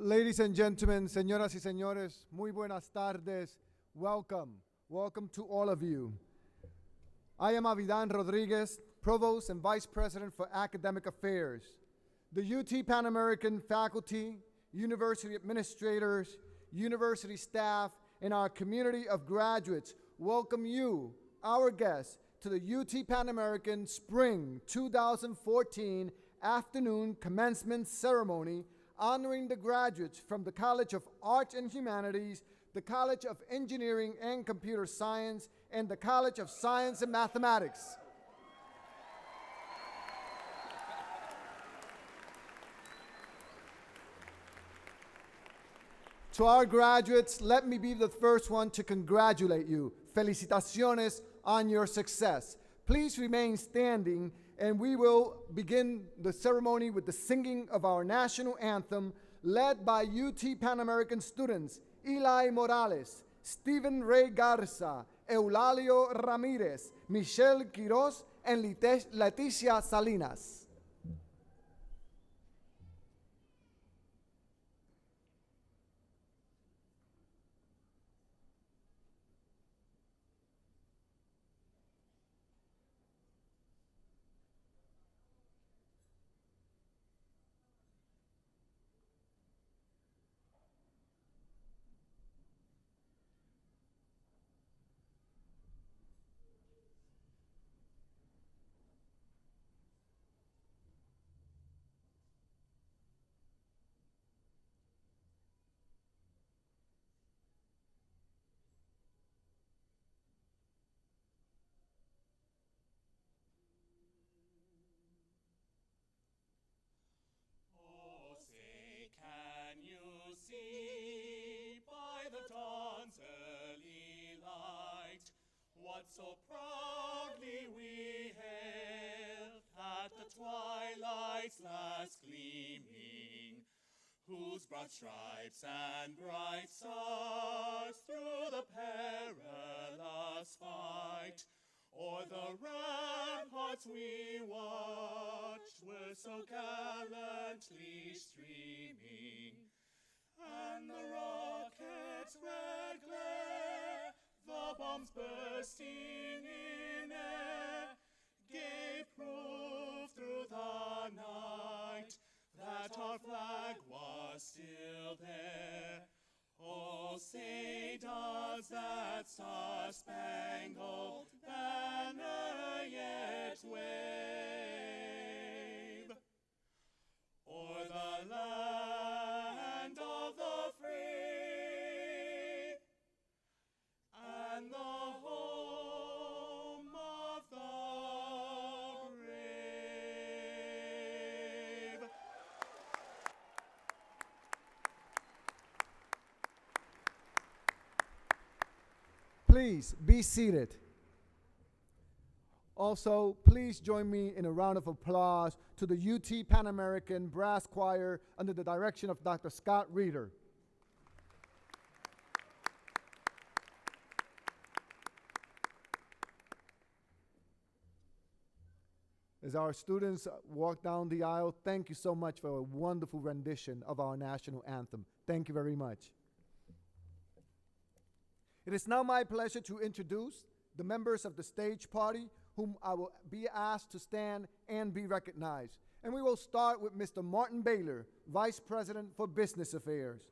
Ladies and gentlemen, señoras y señores, muy buenas tardes. Welcome. Welcome to all of you. I am Havidan Rodriguez, Provost and Vice President for Academic Affairs. The UT Pan American faculty, university administrators, university staff, and our community of graduates welcome you, our guests, to the UT Pan American Spring 2014 afternoon commencement ceremony honoring the graduates from the College of Arts and Humanities, the College of Engineering and Computer Science, and the College of Science and Mathematics. To our graduates, let me be the first one to congratulate you. Felicitaciones on your success. Please remain standing, and we will begin the ceremony with the singing of our national anthem, led by UT Pan American students Eli Morales, Stephen Ray Garza, Eulalio Ramirez, Michelle Quiroz, and Leticia Salinas. So proudly we hailed at the twilight's last gleaming, whose broad stripes and bright stars through the perilous fight o'er the ramparts we watched were so gallantly streaming, and the rocket's red glare, the bombs bursting in air, gave proof through the night that our flag was still there. Oh, say does that star-spangled banner yet wave o'er the land of the free and the home of the brave. Please be seated. Also, please join me in a round of applause to the UT Pan American Brass Choir under the direction of Dr. Scott Reeder. As our students walk down the aisle, thank you so much for a wonderful rendition of our national anthem. Thank you very much. It is now my pleasure to introduce the members of the stage party whom I will be asked to stand and be recognized. And we will start with Mr. Martin Baylor, Vice President for Business Affairs.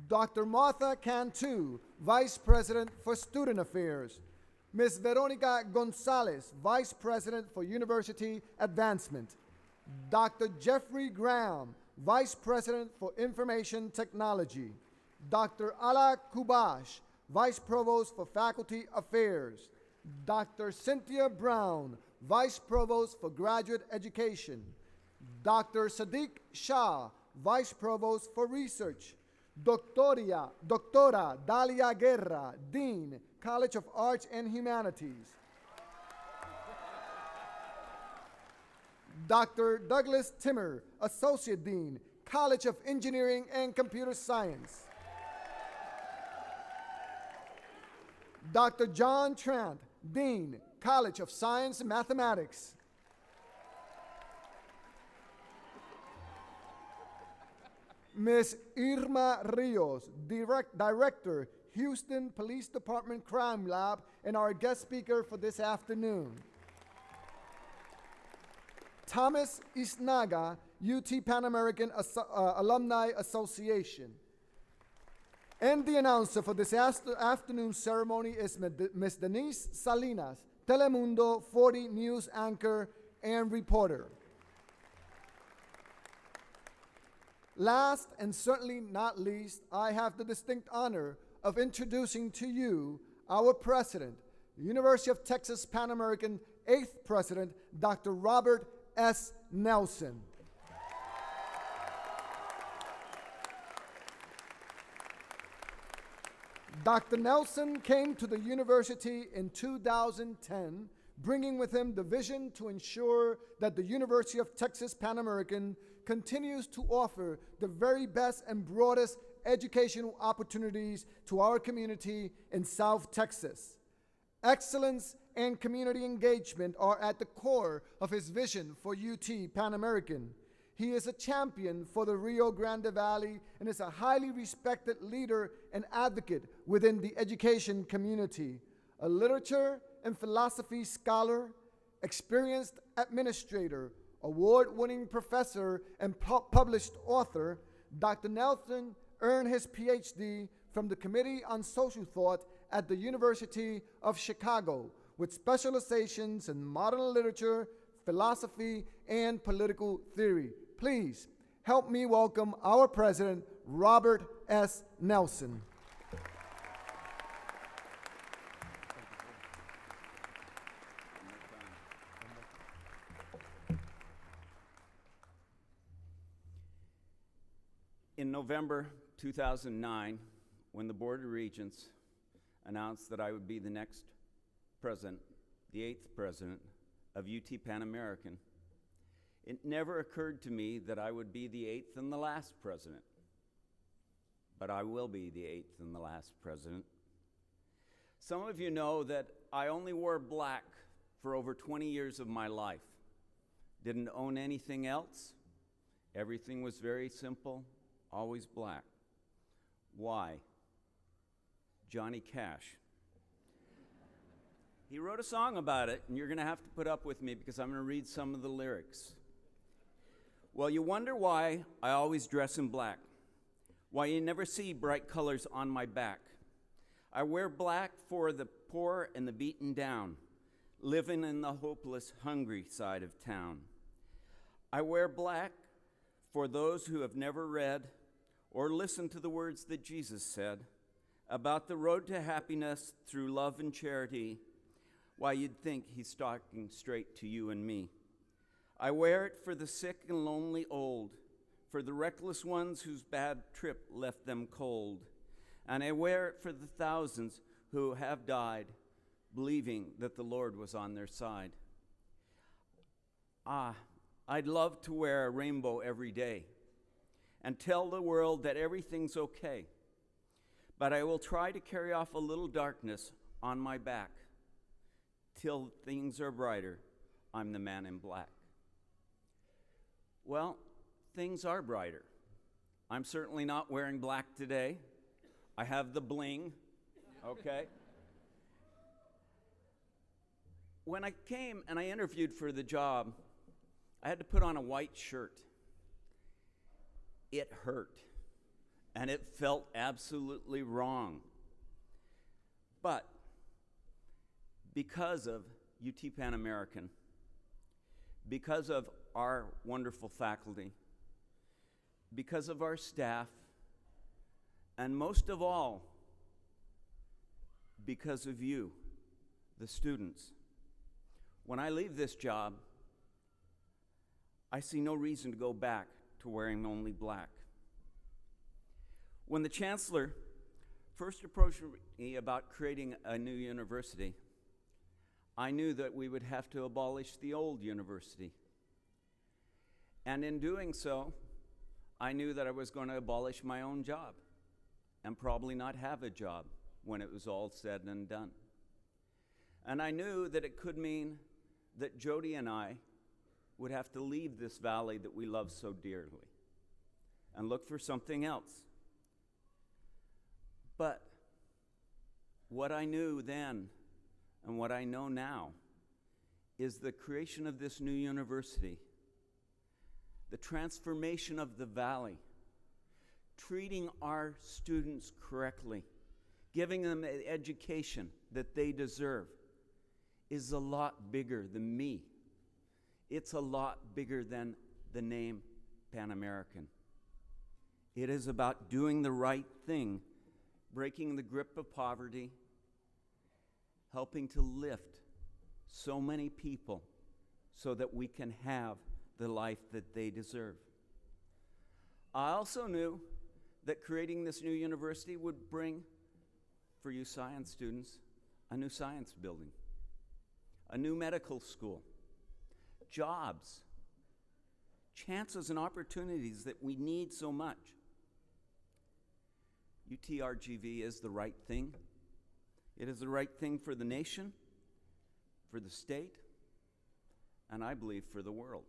Dr. Martha Cantu, Vice President for Student Affairs. Ms. Veronica Gonzalez, Vice President for University Advancement. Dr. Jeffrey Graham, Vice President for Information Technology. Dr. Ala Kubash, Vice Provost for Faculty Affairs. Dr. Cynthia Brown, Vice Provost for Graduate Education. Dr. Sadiq Shah, Vice Provost for Research. Doctora Dahlia Guerra, Dean, College of Arts and Humanities. Dr. Douglas Timmer, Associate Dean, College of Engineering and Computer Science. Dr. John Trant, Dean, College of Science and Mathematics. Ms. Irma Rios, Director, Houston Police Department Crime Lab, and our guest speaker for this afternoon. Thomas Isnaga, UT Pan American Alumni Association. And the announcer for this afternoon ceremony is Ms. Denise Salinas, Telemundo 40 news anchor and reporter. Last and certainly not least, I have the distinct honor of introducing to you our president, the University of Texas Pan American 8th President, Dr. Robert S. Nelsen. Dr. Nelsen came to the university in 2010, bringing with him the vision to ensure that the University of Texas Pan American continues to offer the very best and broadest educational opportunities to our community in South Texas. Excellence and community engagement are at the core of his vision for UT Pan American. He is a champion for the Rio Grande Valley and is a highly respected leader and advocate within the education community. A literature and philosophy scholar, experienced administrator, award-winning professor, and published author, Dr. Nelsen earned his PhD from the Committee on Social Thought at the University of Chicago, with specializations in modern literature, philosophy, and political theory. Please help me welcome our president, Robert S. Nelsen. In November 2009, when the Board of Regents announced that I would be the next president, the 8th president of UT Pan American, it never occurred to me that I would be the 8th and the last president. But I will be the 8th and the last president. Some of you know that I only wore black for over 20 years of my life. Didn't own anything else. Everything was very simple, always black. Why? Johnny Cash. He wrote a song about it, and you're going to have to put up with me because I'm going to read some of the lyrics. Well, you wonder why I always dress in black, why you never see bright colors on my back. I wear black for the poor and the beaten down, living in the hopeless, hungry side of town. I wear black for those who have never read or listened to the words that Jesus said about the road to happiness through love and charity. Why, you'd think he's talking straight to you and me. I wear it for the sick and lonely old, for the reckless ones whose bad trip left them cold. And I wear it for the thousands who have died, believing that the Lord was on their side. I'd love to wear a rainbow every day and tell the world that everything's okay. But I will try to carry off a little darkness on my back. Till things are brighter, I'm the man in black. Well, things are brighter. I'm certainly not wearing black today. I have the bling, okay? When I came and I interviewed for the job, I had to put on a white shirt. It hurt, and it felt absolutely wrong. But because of UT Pan American, because of our wonderful faculty, because of our staff, and most of all, because of you, the students. When I leave this job, I see no reason to go back to wearing only black. When the chancellor first approached me about creating a new university, I knew that we would have to abolish the old university. And in doing so, I knew that I was going to abolish my own job and probably not have a job when it was all said and done. And I knew that it could mean that Jody and I would have to leave this valley that we love so dearly. and look for something else. But what I knew then and what I know now is the creation of this new university, the transformation of the valley, treating our students correctly, giving them an education that they deserve, is a lot bigger than me. It's a lot bigger than the name Pan American. It is about doing the right thing, breaking the grip of poverty, helping to lift so many people so that we can have the life that they deserve. I also knew that creating this new university would bring, for you science students, a new science building, a new medical school, jobs, chances and opportunities that we need so much. UTRGV is the right thing. It is the right thing for the nation, for the state, and I believe for the world.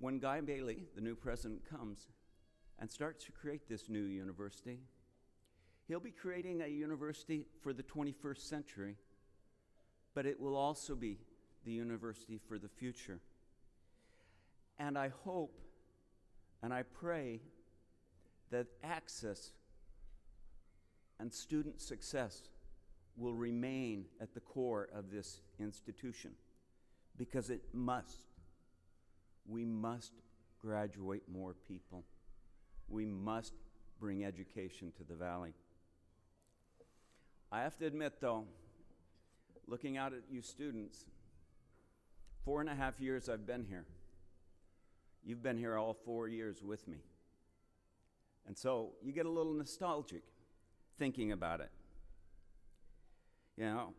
When Guy Bailey, the new president, comes and starts to create this new university, he'll be creating a university for the 21st century, but it will also be the university for the future. And I hope and I pray that access and student success will remain at the core of this institution, because it must. We must graduate more people. We must bring education to the valley. I have to admit, though, looking out at you students, 4.5 years I've been here. You've been here all 4 years with me. And so you get a little nostalgic thinking about it. You know,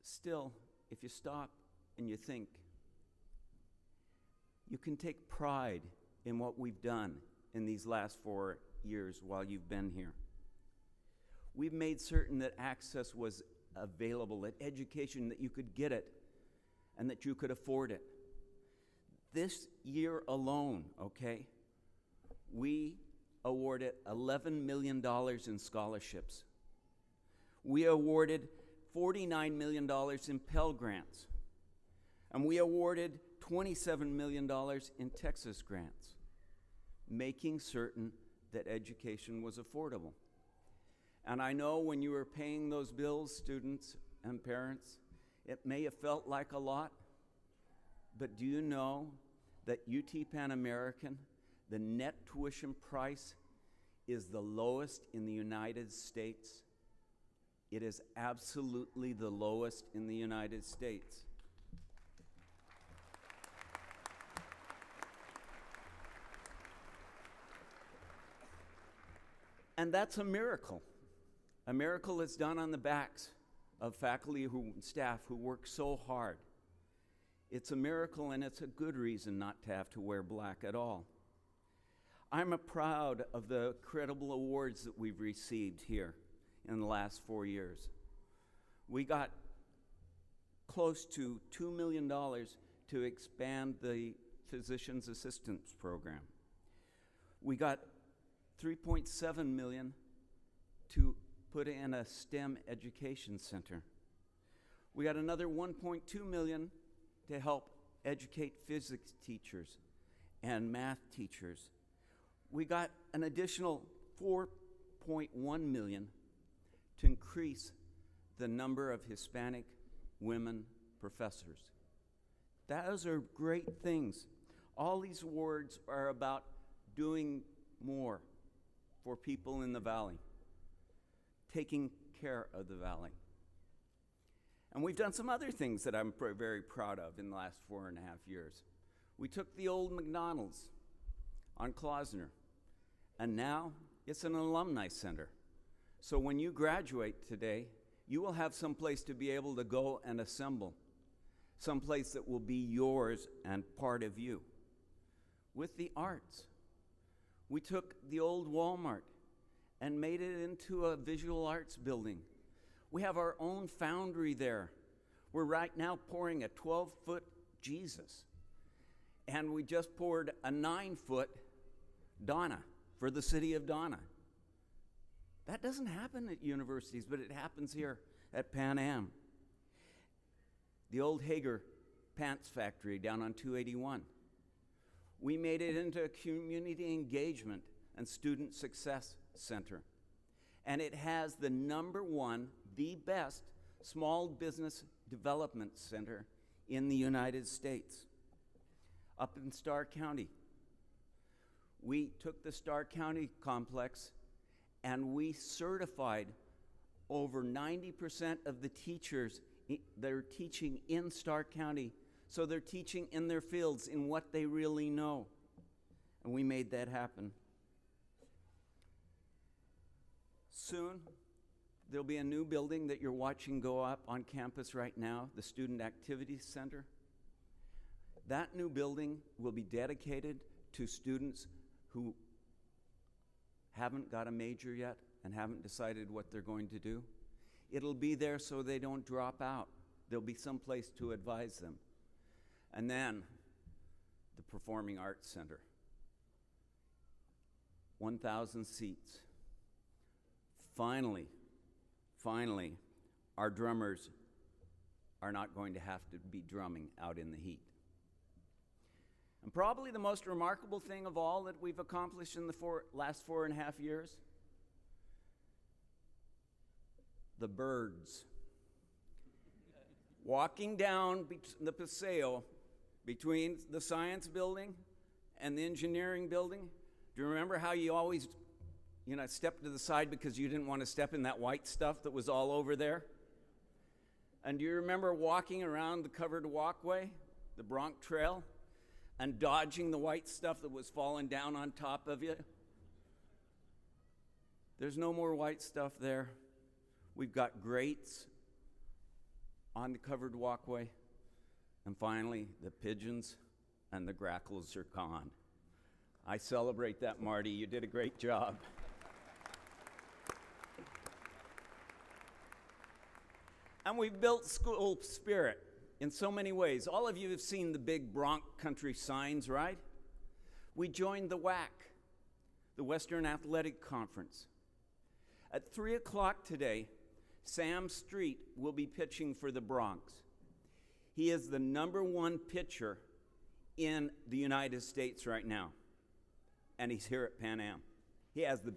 still, if you stop and you think, you can take pride in what we've done in these last 4 years while you've been here. We've made certain that access was available, that education, that you could get it, and that you could afford it. This year alone, okay, we awarded $11 million in scholarships. We awarded $49 million in Pell Grants. And we awarded $27 million in Texas grants, making certain that education was affordable. And I know when you were paying those bills, students and parents, it may have felt like a lot, but do you know that UT Pan American, the net tuition price is the lowest in the United States? It is absolutely the lowest in the United States. And that's a miracle. A miracle that's done on the backs of faculty and staff who work so hard. It's a miracle, and it's a good reason not to have to wear black at all. I'm proud of the credible awards that we've received here in the last 4 years. We got close to $2 million to expand the Physician's Assistance Program. We got $3.7 million to put in a STEM education center. We got another $1.2 million to help educate physics teachers and math teachers. We got an additional $4.1 million to increase the number of Hispanic women professors. Those are great things. All these awards are about doing more for people in the valley, taking care of the valley. And we've done some other things that I'm very proud of in the last 4.5 years. We took the old McDonald's on Klausner, and now it's an alumni center. So when you graduate today, you will have some place to be able to go and assemble, some place that will be yours and part of you. With the arts, we took the old Walmart and made it into a visual arts building. We have our own foundry there. We're right now pouring a 12-foot Jesus And we just poured a 9-foot Donna for the city of Donna. That doesn't happen at universities, but it happens here at Pan Am. The old Hager Pants Factory down on 281. We made it into a community engagement and student success center. And it has the #1, the best small business development center in the United States. Up in Starr County, we took the Starr County complex and we certified over 90% of the teachers that are teaching in Starr County, so they're teaching in their fields, in what they really know. And we made that happen. Soon, there'll be a new building that you're watching go up on campus right now, the Student Activities Center. That new building will be dedicated to students who haven't got a major yet and haven't decided what they're going to do. It'll be there so they don't drop out. There'll be some place to advise them. And then the Performing Arts Center. 1,000 seats. Finally, our drummers are not going to have to be drumming out in the heat. And probably the most remarkable thing of all that we've accomplished in the last 4.5 years, the birds. Walking down the Paseo between the science building and the engineering building, do you remember how you always, stepped to the side because you didn't want to step in that white stuff that was all over there? And do you remember walking around the covered walkway, the Bronx Trail, and dodging the white stuff that was falling down on top of you? There's no more white stuff there. We've got grates on the covered walkway. And finally, the pigeons and the grackles are gone. I celebrate that, Marty. You did a great job. And we've built school spirit in so many ways. All of you have seen the big Bronx country signs, right? We joined the WAC, the Western Athletic Conference. At 3 o'clock today, Sam Street will be pitching for the Bronx. He is the #1 pitcher in the United States right now, and he's here at Pan Am. He has the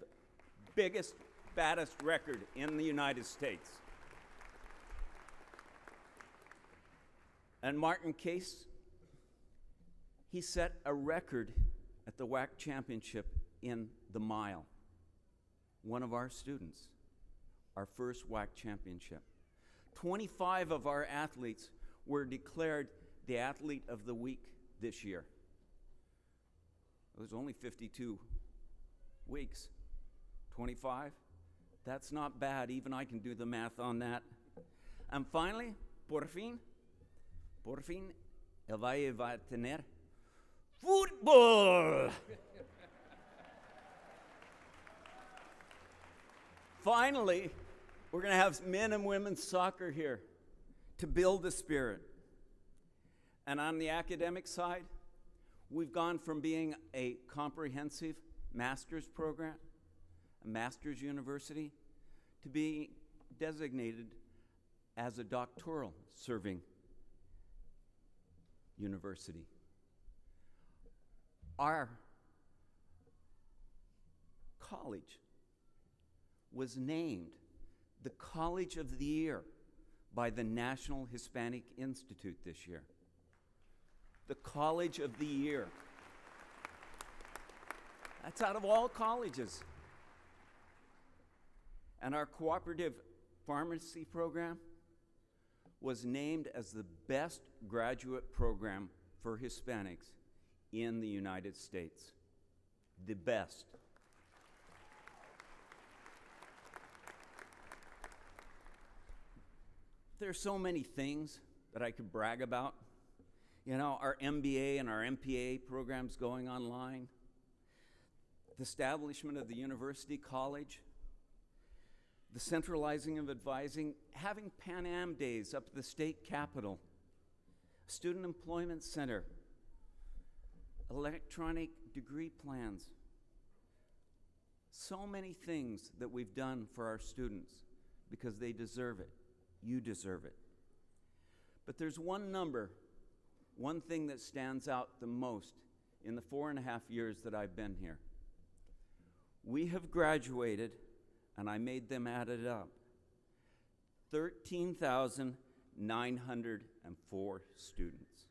biggest, baddest record in the United States. And Martin Case, he set a record at the WAC championship in the mile. One of our students, our first WAC championship. 25 of our athletes were declared the Athlete of the Week this year. It was only 52 weeks. 25? That's not bad. Even I can do the math on that. And finally, por fin, el Valle va a tener fútbol. Finally, we're going to have men and women's soccer here to build the spirit. And on the academic side, we've gone from being a comprehensive master's program, a master's university, to being designated as a doctoral serving university. Our college was named the College of the Year by the National Hispanic Institute this year. The College of the Year. That's out of all colleges. And our cooperative pharmacy program was named as the best graduate program for Hispanics in the United States. The best. There's so many things that I could brag about. Our MBA and our MPA programs going online, the establishment of the university college, the centralizing of advising, having Pan Am Days up at the state capitol, Student Employment Center, electronic degree plans. So many things that we've done for our students because they deserve it. You deserve it. But there's one number, one thing that stands out the most in the 4.5 years that I've been here. We have graduated, and I made them add it up, 13,904 students.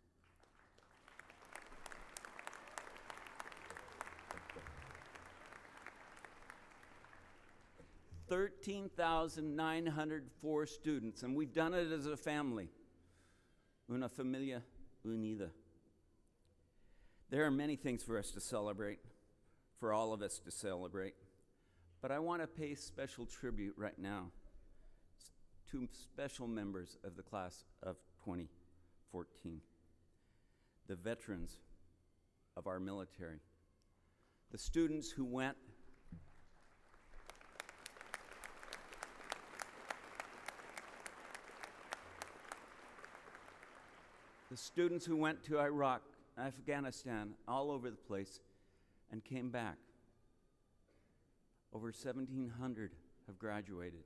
$13,904 students, and we've done it as a family. Una familia unida. There are many things for us to celebrate, for all of us to celebrate, but I want to pay special tribute right now to special members of the class of 2014, the veterans of our military, the students who went to Iraq, Afghanistan, all over the place, and came back. Over 1,700 have graduated.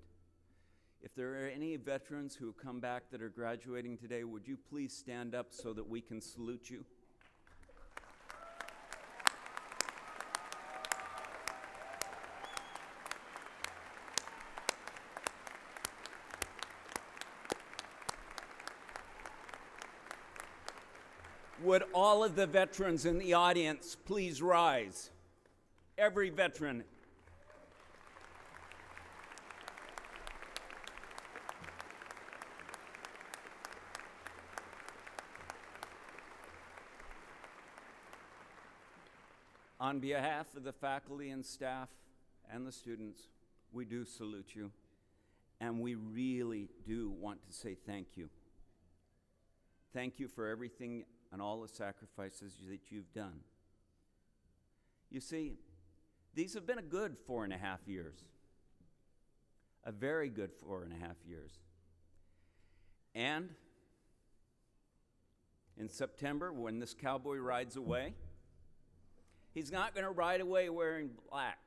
If there are any veterans who have come back that are graduating today, would you please stand up so that we can salute you? Would all of the veterans in the audience please rise? Every veteran. On behalf of the faculty and staff and the students, we do salute you, and we really do want to say thank you. Thank you for everything and all the sacrifices that you've done. You see, these have been a good 4.5 years. A very good 4.5 years. And in September, when this cowboy rides away, he's not going to ride away wearing black.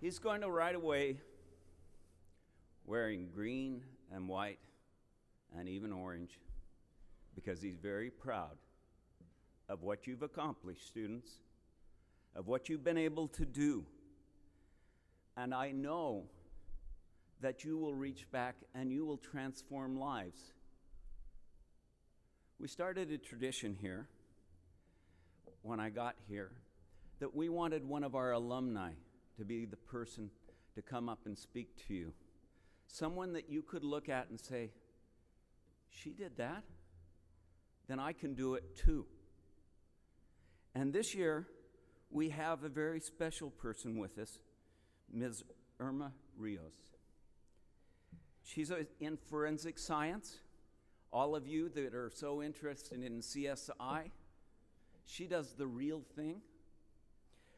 He's going to ride away wearing green and white and even orange because he's very proud of what you've accomplished, students, of what you've been able to do. And I know that you will reach back and you will transform lives. We started a tradition here when I got here that we wanted one of our alumni to be the person to come up and speak to you. Someone that you could look at and say, she did that, then I can do it too. And this year, we have a very special person with us, Ms. Irma Rios. She's in forensic science. All of you that are so interested in CSI, she does the real thing.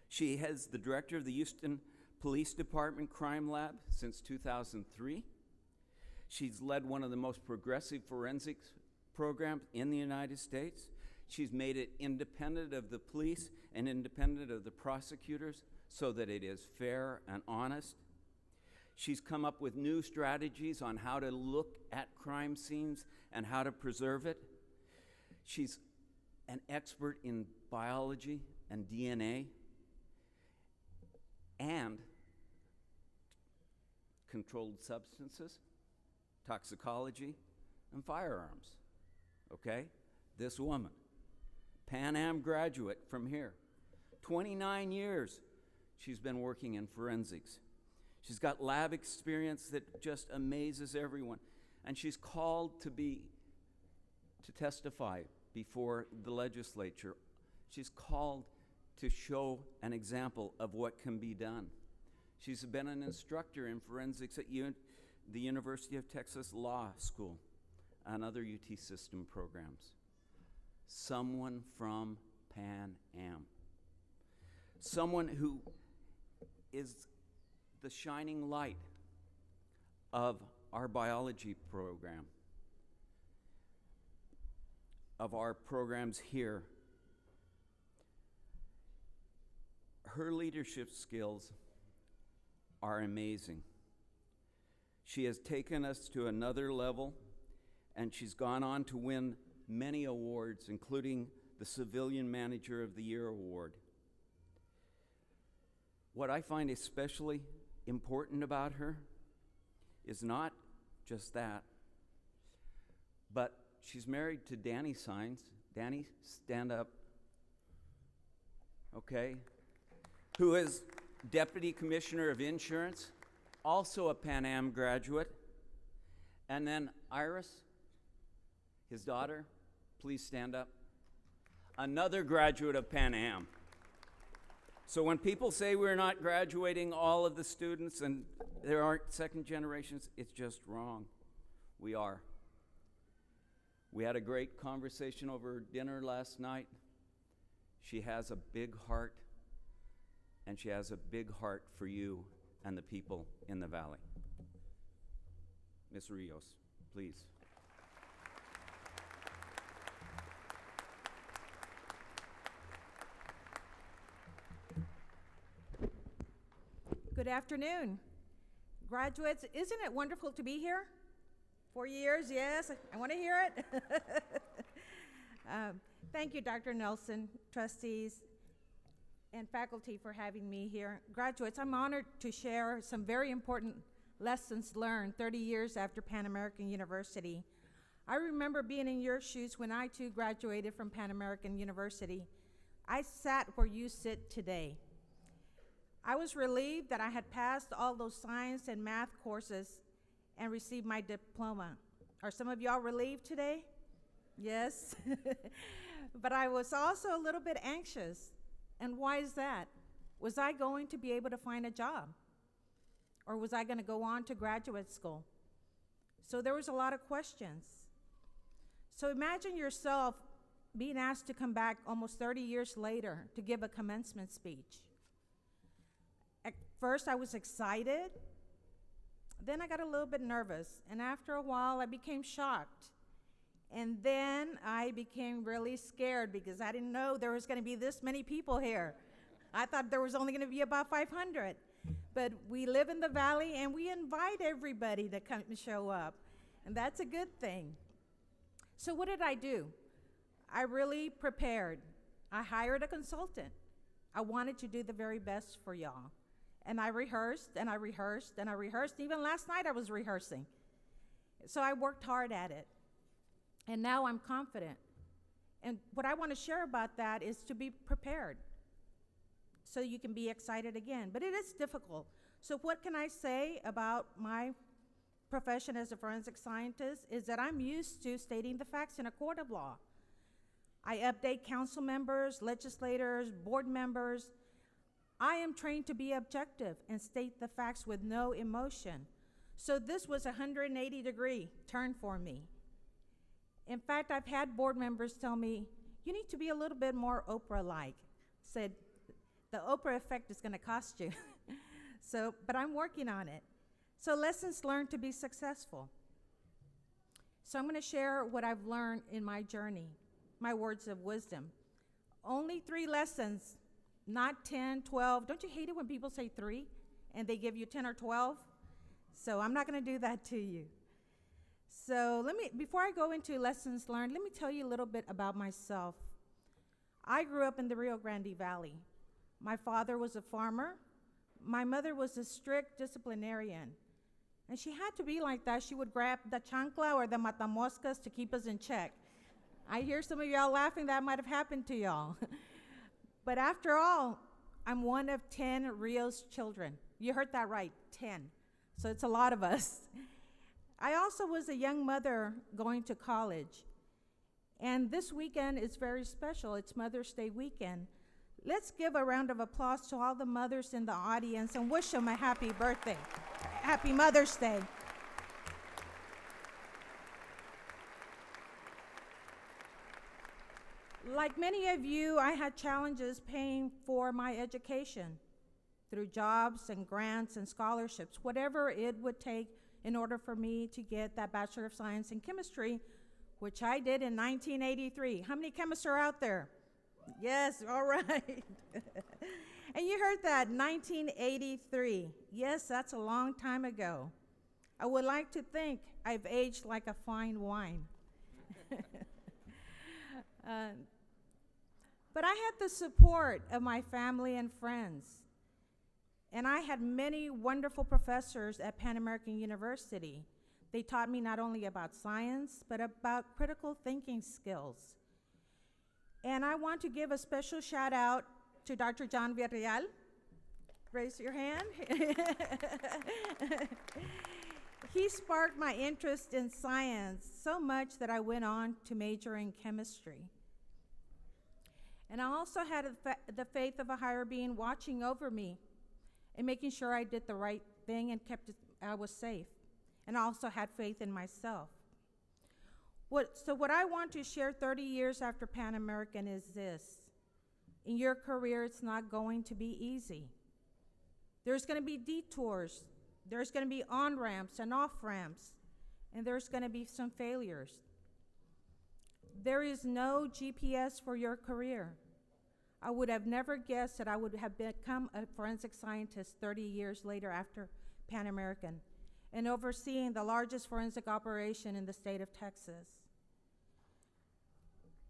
She is the director of the Houston Police Department Crime Lab since 2003. She's led one of the most progressive forensics programs in the United States. She's made it independent of the police and independent of the prosecutors so that it is fair and honest. She's come up with new strategies on how to look at crime scenes and how to preserve it. She's an expert in biology and DNA and controlled substances, toxicology, and firearms. Okay? This woman, Pan Am graduate from here, 29 years she's been working in forensics. She's got lab experience that just amazes everyone. And she's called to testify before the legislature. She's called to show an example of what can be done. She's been an instructor in forensics at the University of Texas Law School and other UT system programs. someone from Pan Am. Someone who is the shining light of our biology program, of our programs here. Her leadership skills are amazing. She has taken us to another level, and she's gone on to win many awards, including the Civilian Manager of the Year award. What I find especially important about her is not just that, but she's married to Danny Sines. Danny, stand up. Okay. Who is Deputy Commissioner of Insurance, also a Pan Am graduate. And then Iris, his daughter, please stand up. Another graduate of Pan Am. So when people say we're not graduating all of the students and there aren't second generations, it's just wrong. We are. We had a great conversation over dinner last night. She has a big heart, and she has a big heart for you and the people in the valley. Ms. Rios, please. Good afternoon. Graduates, isn't it wonderful to be here? 4 years, yes, I want to hear it. Thank you, Dr. Nelsen, trustees, and faculty for having me here. Graduates, I'm honored to share some very important lessons learned 30 years after Pan American University. I remember being in your shoes when I too graduated from Pan American University. I sat where you sit today. I was relieved that I had passed all those science and math courses and received my diploma. Are some of y'all relieved today? Yes. But I was also a little bit anxious. And why is that? Was I going to be able to find a job? Or was I going to go on to graduate school? So there was a lot of questions. So imagine yourself being asked to come back almost 30 years later to give a commencement speech. At first, I was excited. Then I got a little bit nervous. And after a while, I became shocked. And then I became really scared because I didn't know there was going to be this many people here. I thought there was only going to be about 500. But we live in the valley, and we invite everybody to come and show up. And that's a good thing. So what did I do? I really prepared. I hired a consultant. I wanted to do the very best for y'all. And I rehearsed, and I rehearsed, and I rehearsed. Even last night I was rehearsing. So I worked hard at it. And now I'm confident. And what I want to share about that is to be prepared so you can be excited again. But it is difficult. So what can I say about my profession as a forensic scientist is that I'm used to stating the facts in a court of law. I update council members, legislators, board members. I am trained to be objective and state the facts with no emotion. So this was a 180-degree turn for me. In fact, I've had board members tell me, you need to be a little bit more Oprah-like. Said, the Oprah effect is going to cost you. But I'm working on it. So lessons learned to be successful. So I'm going to share what I've learned in my journey, my words of wisdom. Only 3 lessons, not 10, 12. Don't you hate it when people say 3 and they give you 10 or 12? So I'm not going to do that to you. So before I go into lessons learned, let me tell you a little bit about myself. I grew up in the Rio Grande Valley. My father was a farmer. My mother was a strict disciplinarian. And she had to be like that. She would grab the chancla or the matamoscas to keep us in check. I hear some of y'all laughing. That might have happened to y'all. But after all, I'm one of 10 Rio's children. You heard that right, 10. So it's a lot of us. I also was a young mother going to college. And this weekend is very special. It's Mother's Day weekend. Let's give a round of applause to all the mothers in the audience and wish them a happy birthday. Happy Mother's Day. Like many of you, I had challenges paying for my education through jobs and grants and scholarships, whatever it would take in order for me to get that Bachelor of Science in Chemistry, which I did in 1983. How many chemists are out there? Yes, all right. And you heard that, 1983. Yes, that's a long time ago. I would like to think I've aged like a fine wine. But I had the support of my family and friends. And I had many wonderful professors at Pan American University. They taught me not only about science, but about critical thinking skills. And I want to give a special shout out to Dr. John Villarreal. Raise your hand. He sparked my interest in science so much that I went on to major in chemistry. And I also had the faith of a higher being watching over me and making sure I did the right thing and I was safe. And I also had faith in myself. So what I want to share 30 years after Pan American is this. In your career, it's not going to be easy. There's going to be detours. There's going to be on-ramps and off-ramps. And there's going to be some failures. There is no GPS for your career. I would have never guessed that I would have become a forensic scientist 30 years later after Pan American and overseeing the largest forensic operation in the state of Texas.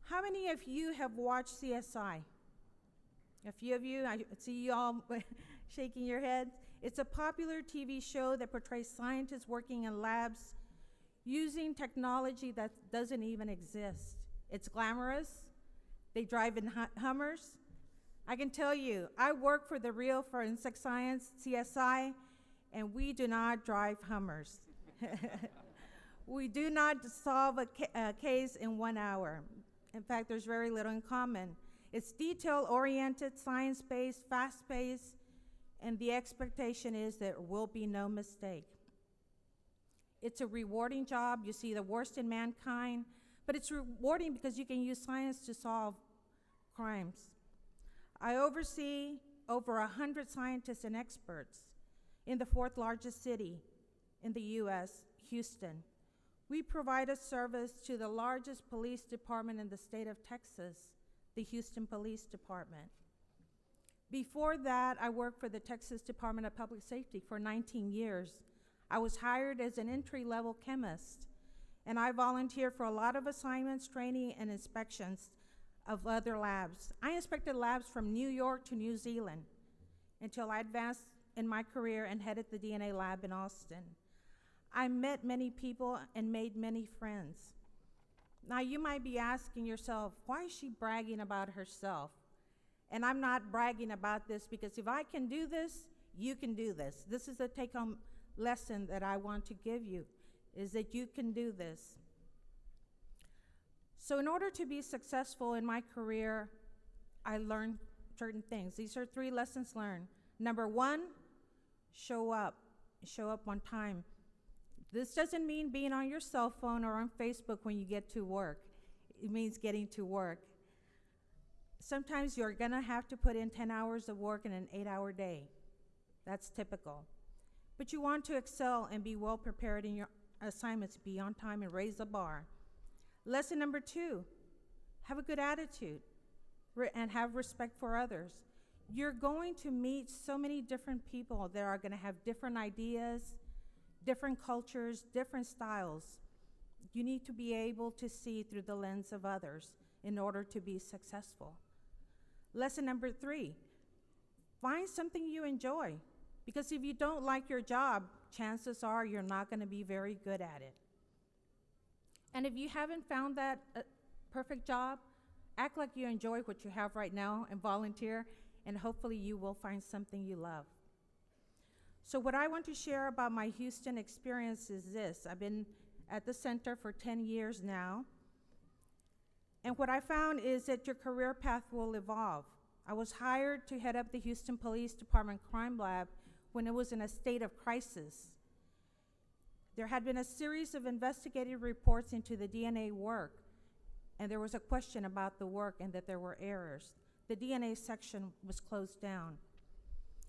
How many of you have watched CSI? A few of you, I see you all shaking your heads. It's a popular TV show that portrays scientists working in labs using technology that doesn't even exist. It's glamorous. They drive in Hummers. I can tell you, I work for the real forensic science, CSI, and we do not drive Hummers. We do not solve a case in 1 hour. In fact, there's very little in common. It's detail-oriented, science-based, fast-paced, and the expectation is there will be no mistake. It's a rewarding job. You see the worst in mankind, but it's rewarding because you can use science to solve crimes. I oversee over 100 scientists and experts in the 4th largest city in the US, Houston. We provide a service to the largest police department in the state of Texas, the Houston Police Department. Before that, I worked for the Texas Department of Public Safety for 19 years. I was hired as an entry-level chemist, and I volunteered for a lot of assignments, training, and inspections of other labs. I inspected labs from New York to New Zealand until I advanced in my career and headed the DNA lab in Austin. I met many people and made many friends. Now you might be asking yourself, why is she bragging about herself? And I'm not bragging about this because if I can do this, you can do this. This is a take-home lesson that I want to give you, is that you can do this. So in order to be successful in my career, I learned certain things. These are 3 lessons learned. Number 1, show up. Show up on time. This doesn't mean being on your cell phone or on Facebook when you get to work. It means getting to work. Sometimes you're gonna have to put in 10 hours of work in an 8-hour day. That's typical. But you want to excel and be well prepared in your assignments, be on time and raise the bar. Lesson number 2, have a good attitude and have respect for others. You're going to meet so many different people that are gonna have different ideas, different cultures, different styles. You need to be able to see through the lens of others in order to be successful. Lesson number 3, find something you enjoy. Because if you don't like your job, chances are you're not gonna be very good at it. And if you haven't found that perfect job, act like you enjoy what you have right now and volunteer, and hopefully you will find something you love. So what I want to share about my Houston experience is this. I've been at the center for 10 years now. And what I found is that your career path will evolve. I was hired to head up the Houston Police Department Crime Lab when it was in a state of crisis. There had been a series of investigative reports into the DNA work, and there was a question about the work and that there were errors. The DNA section was closed down.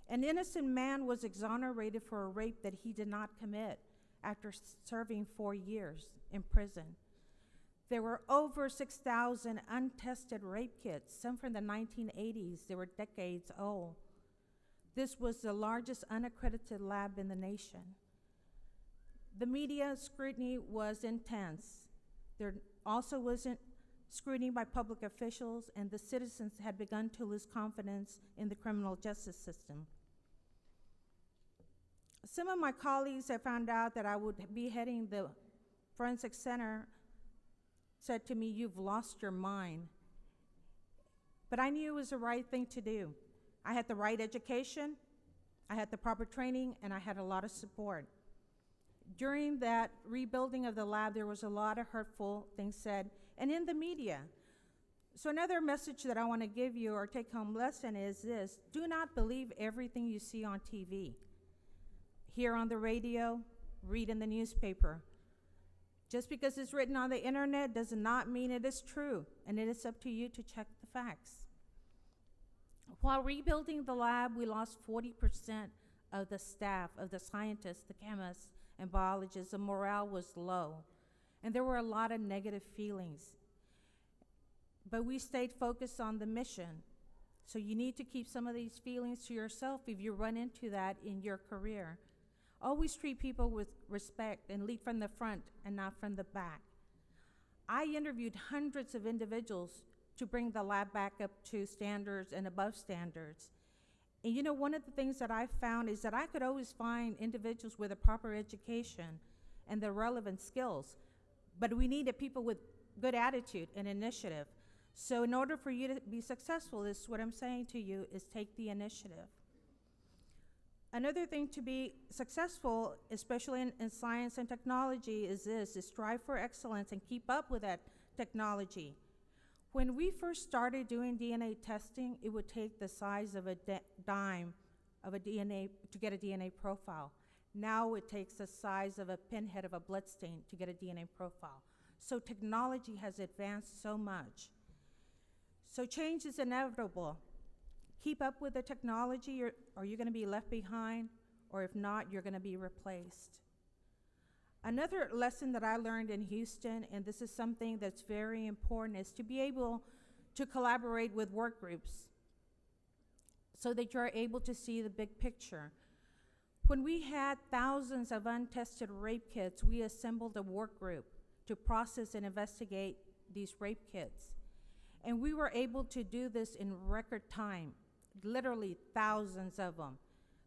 An innocent man was exonerated for a rape that he did not commit after serving 4 years in prison. There were over 6,000 untested rape kits, some from the 1980s. They were decades old. This was the largest unaccredited lab in the nation. The media scrutiny was intense. There also wasn't scrutiny by public officials, and the citizens had begun to lose confidence in the criminal justice system. Some of my colleagues that found out that I would be heading the Forensic Center said to me, "You've lost your mind." But I knew it was the right thing to do. I had the right education, I had the proper training, and I had a lot of support. During that rebuilding of the lab, there was a lot of hurtful things said, and in the media. So another message that I want to give you, or take-home lesson, is this: do not believe everything you see on TV, hear on the radio, read in the newspaper. Just because it's written on the internet does not mean it is true, and it is up to you to check the facts. While rebuilding the lab, we lost 40% of the staff, of the scientists, the chemists, and biologists. The morale was low, and there were a lot of negative feelings. But we stayed focused on the mission. So you need to keep some of these feelings to yourself if you run into that in your career. Always treat people with respect and lead from the front and not from the back. I interviewed hundreds of individuals to bring the lab back up to standards and above standards. And you know, one of the things that I found is that I could always find individuals with a proper education and the relevant skills, but we needed people with good attitude and initiative. So in order for you to be successful, this is what I'm saying to you, is take the initiative. Another thing to be successful, especially in science and technology, is this: is strive for excellence and keep up with that technology. When we first started doing DNA testing, it would take the size of a dime of a DNA to get a DNA profile. Now it takes the size of a pinhead of a bloodstain to get a DNA profile. So technology has advanced so much. So change is inevitable. Keep up with the technology, or you're going to be left behind, or if not, you're going to be replaced. Another lesson that I learned in Houston, and this is something that's very important, is to be able to collaborate with work groups so that you're able to see the big picture. When we had thousands of untested rape kits, we assembled a work group to process and investigate these rape kits. And we were able to do this in record time, literally thousands of them.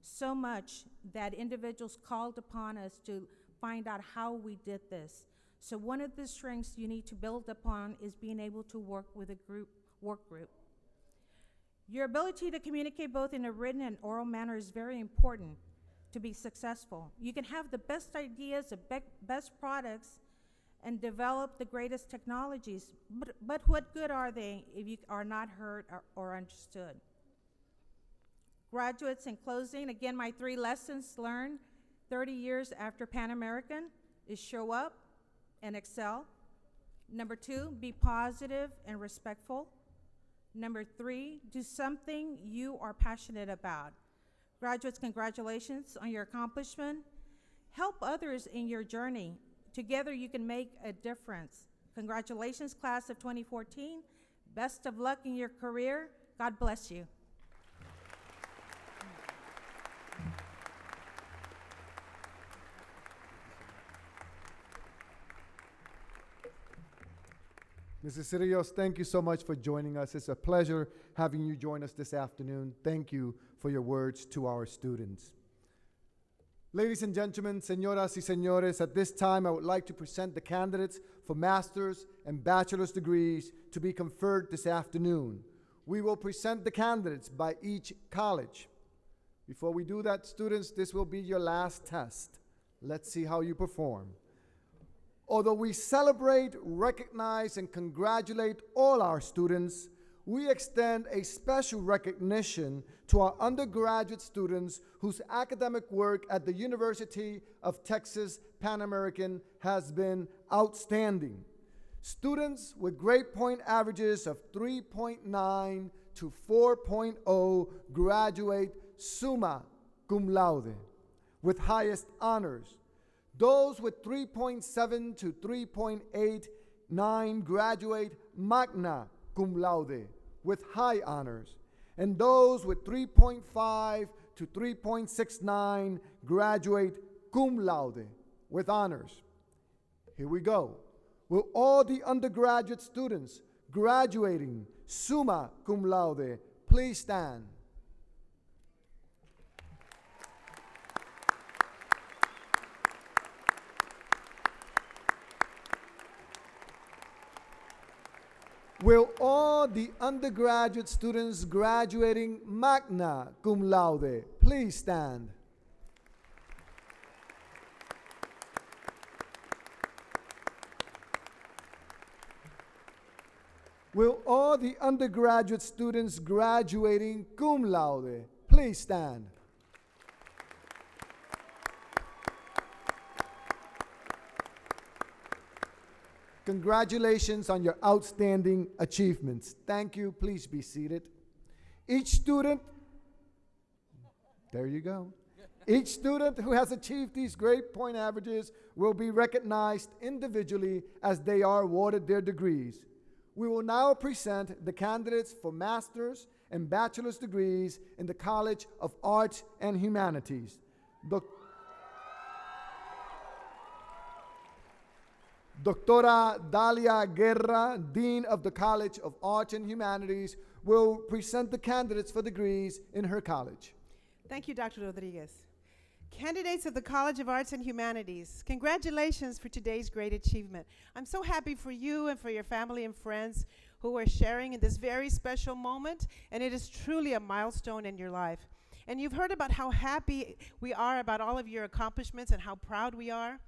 So much that individuals called upon us to find out how we did this. So one of the strengths you need to build upon is being able to work with a work group. Your ability to communicate both in a written and oral manner is very important to be successful. You can have the best ideas, the best products, and develop the greatest technologies, but what good are they if you are not heard or understood? Graduates, in closing, again, my 3 lessons learned 30 years after Pan American is show up and excel. Number 2, be positive and respectful. Number 3, do something you are passionate about. Graduates, congratulations on your accomplishment. Help others in your journey. Together you can make a difference. Congratulations, class of 2014. Best of luck in your career. God bless you. Mrs. Cirillos, thank you so much for joining us. It's a pleasure having you join us this afternoon. Thank you for your words to our students. Ladies and gentlemen, señoras y señores, at this time I would like to present the candidates for master's and bachelor's degrees to be conferred this afternoon. We will present the candidates by each college. Before we do that, students, this will be your last test. Let's see how you perform. Although we celebrate, recognize, and congratulate all our students, we extend a special recognition to our undergraduate students whose academic work at the University of Texas Pan American has been outstanding. Students with grade point averages of 3.9 to 4.0 graduate summa cum laude with highest honors. Those with 3.7 to 3.89 graduate magna cum laude with high honors. And those with 3.5 to 3.69 graduate cum laude with honors. Here we go. Will all the undergraduate students graduating summa cum laude please stand? Will all the undergraduate students graduating magna cum laude please stand? Will all the undergraduate students graduating cum laude please stand? Congratulations on your outstanding achievements. Thank you. Please be seated. Each student, there you go. Each student who has achieved these grade point averages will be recognized individually as they are awarded their degrees. We will now present the candidates for master's and bachelor's degrees in the College of Arts and Humanities. Doctora Dahlia Guerra, Dean of the College of Arts and Humanities, will present the candidates for degrees in her college. Thank you, Dr. Rodriguez. Candidates of the College of Arts and Humanities, congratulations for today's great achievement. I'm so happy for you and for your family and friends who are sharing in this very special moment, and it is truly a milestone in your life. And you've heard about how happy we are about all of your accomplishments and how proud we are.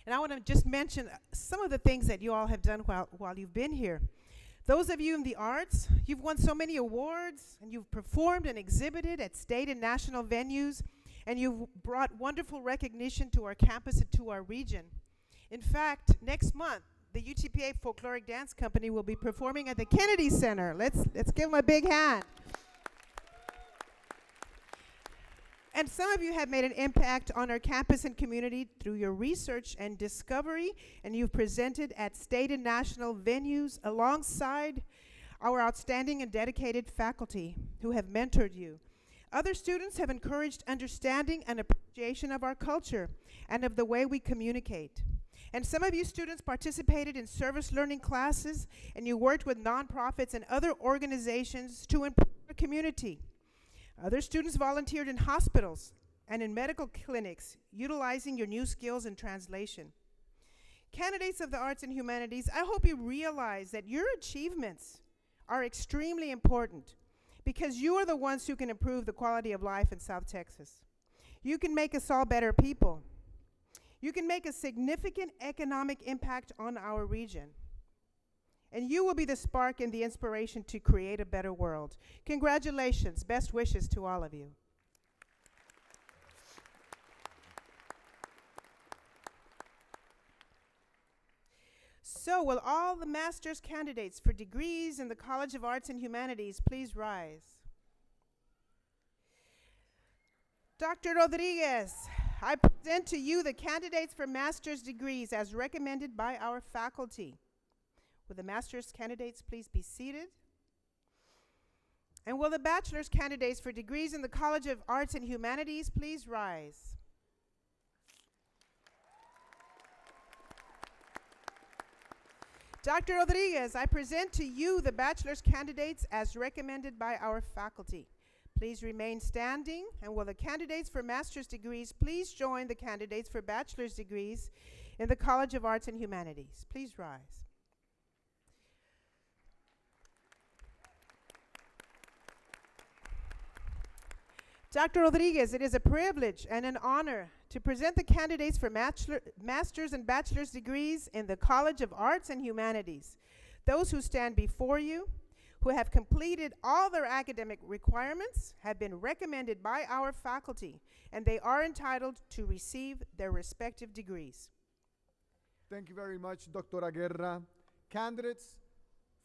And I want to just mention some of the things that you all have done while you've been here. Those of you in the arts, you've won so many awards, and you've performed and exhibited at state and national venues, and you've brought wonderful recognition to our campus and to our region. In fact, next month, the UTPA Folkloric Dance Company will be performing at the Kennedy Center. Let's give them a big hand. And some of you have made an impact on our campus and community through your research and discovery, and you've presented at state and national venues alongside our outstanding and dedicated faculty who have mentored you. Other students have encouraged understanding and appreciation of our culture and of the way we communicate. And some of you students participated in service learning classes, and you worked with nonprofits and other organizations to improve our community. Other students volunteered in hospitals and in medical clinics, utilizing your new skills in translation. Candidates of the arts and humanities, I hope you realize that your achievements are extremely important because you are the ones who can improve the quality of life in South Texas. You can make us all better people. You can make a significant economic impact on our region. And you will be the spark and the inspiration to create a better world. Congratulations. Best wishes to all of you. So, will all the master's candidates for degrees in the College of Arts and Humanities please rise? Dr. Rodriguez, I present to you the candidates for master's degrees as recommended by our faculty. Will the master's candidates please be seated? And will the bachelor's candidates for degrees in the College of Arts and Humanities please rise? Dr. Rodriguez, I present to you the bachelor's candidates as recommended by our faculty. Please remain standing, and will the candidates for master's degrees please join the candidates for bachelor's degrees in the College of Arts and Humanities. Please rise. Dr. Rodriguez, it is a privilege and an honor to present the candidates for master's and bachelor's degrees in the College of Arts and Humanities. Those who stand before you, who have completed all their academic requirements, have been recommended by our faculty, and they are entitled to receive their respective degrees. Thank you very much, Doctora Guerra. candidates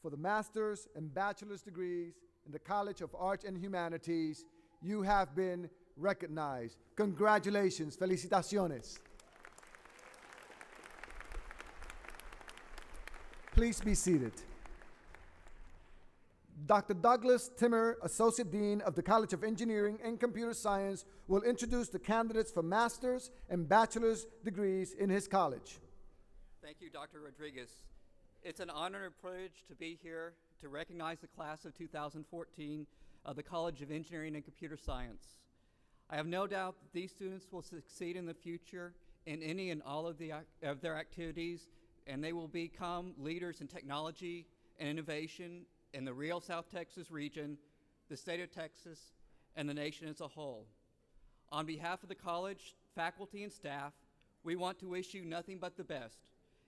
for the master's and bachelor's degrees in the College of Arts and Humanities, you have been recognized. Congratulations, felicitaciones. Please be seated. Dr. Douglas Timmer, Associate Dean of the College of Engineering and Computer Science, will introduce the candidates for master's and bachelor's degrees in his college. Thank you, Dr. Rodriguez. It's an honor and a privilege to be here to recognize the class of 2014 of the College of Engineering and Computer Science. I have no doubt that these students will succeed in the future in any and all of their activities, and they will become leaders in technology and innovation in the real South Texas region, the state of Texas, and the nation as a whole. On behalf of the college, faculty, and staff, we want to wish you nothing but the best,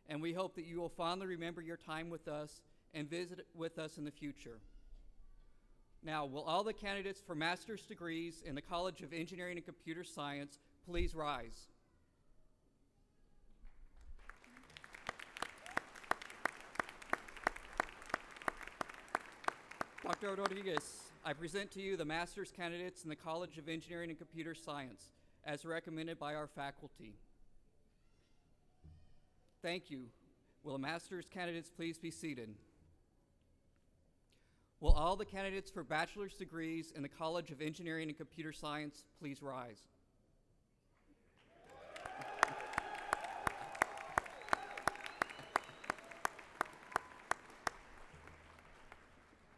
and we hope that you will fondly remember your time with us and visit with us in the future. Now, will all the candidates for master's degrees in the College of Engineering and Computer Science please rise? Dr. Rodriguez, I present to you the master's candidates in the College of Engineering and Computer Science as recommended by our faculty. Thank you. Will the master's candidates please be seated? Will all the candidates for bachelor's degrees in the College of Engineering and Computer Science please rise?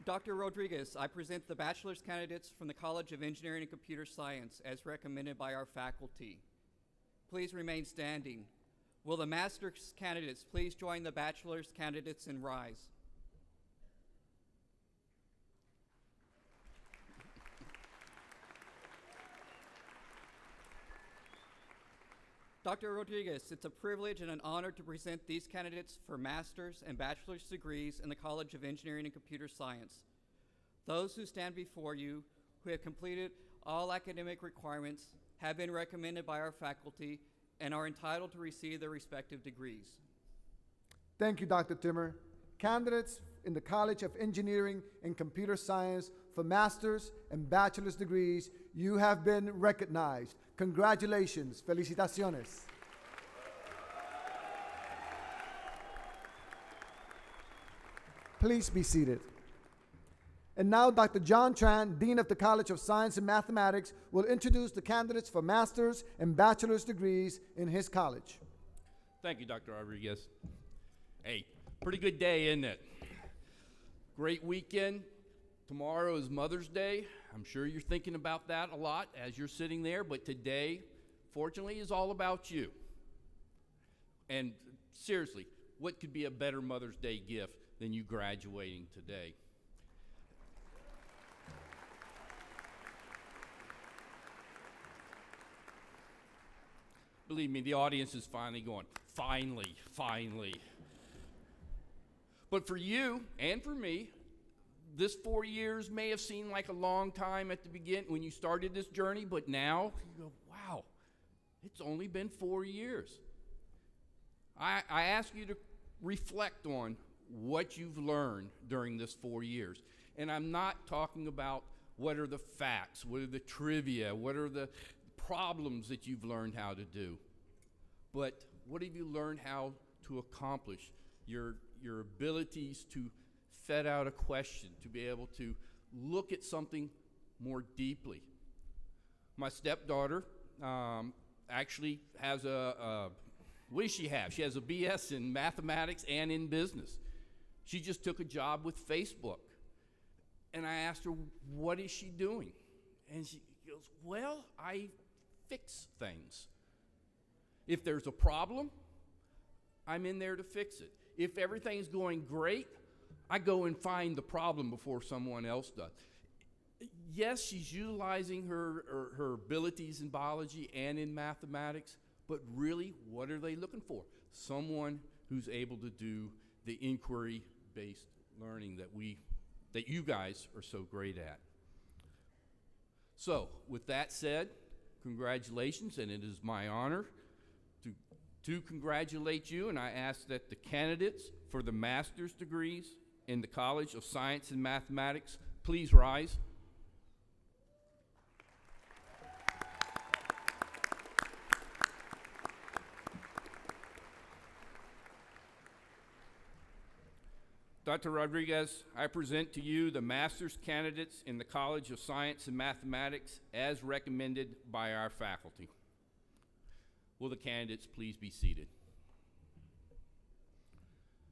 Dr. Rodriguez, I present the bachelor's candidates from the College of Engineering and Computer Science as recommended by our faculty. Please remain standing. Will the master's candidates please join the bachelor's candidates and rise? Dr. Rodriguez, it's a privilege and an honor to present these candidates for master's and bachelor's degrees in the College of Engineering and Computer Science. Those who stand before you, who have completed all academic requirements, have been recommended by our faculty and are entitled to receive their respective degrees. Thank you, Dr. Timmer. Candidates in the College of Engineering and Computer Science for master's and bachelor's degrees, you have been recognized. Congratulations, felicitaciones. Please be seated. And now Dr. John Tran, Dean of the College of Science and Mathematics, will introduce the candidates for master's and bachelor's degrees in his college. Thank you, Dr. Rodriguez. Hey, pretty good day, isn't it? Great weekend. Tomorrow is Mother's Day. I'm sure you're thinking about that a lot as you're sitting there, but today, fortunately, is all about you. And seriously, what could be a better Mother's Day gift than you graduating today? Believe me, the audience is finally going, finally, finally. But for you and for me, this 4 years may have seemed like a long time at the beginning when you started this journey, but now you go, wow, it's only been 4 years. I ask you to reflect on what you've learned during this 4 years. And I'm not talking about what are the facts, what are the trivia, what are the problems that you've learned how to do, but what have you learned how to accomplish, your abilities to fet out a question, to be able to look at something more deeply. My stepdaughter actually has she has a BS in mathematics and in business. She just took a job with Facebook. And I asked her, what is she doing? And she goes, well, I fix things. If there's a problem, I'm in there to fix it. If everything's going great, I go and find the problem before someone else does. Yes, she's utilizing her abilities in biology and in mathematics, but really, what are they looking for? Someone who's able to do the inquiry-based learning that you guys are so great at. So, with that said, congratulations, and it is my honor to congratulate you, and I ask that the candidates for the master's degrees in the College of Science and Mathematics, please rise. Dr. Rodriguez, I present to you the master's candidates in the College of Science and Mathematics as recommended by our faculty. Will the candidates please be seated?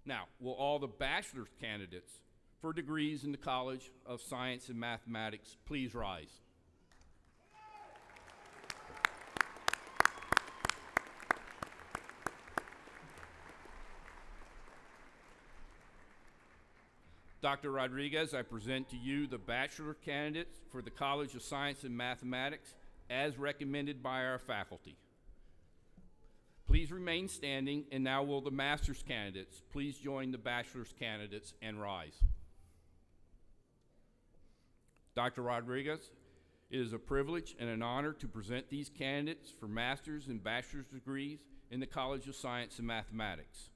Now, will all the bachelor's candidates for degrees in the College of Science and Mathematics please rise? Dr. Rodriguez, I present to you the bachelor candidates for the College of Science and Mathematics as recommended by our faculty. Please remain standing, and now will the master's candidates please join the bachelor's candidates and rise. Dr. Rodriguez, it is a privilege and an honor to present these candidates for master's and bachelor's degrees in the College of Science and Mathematics.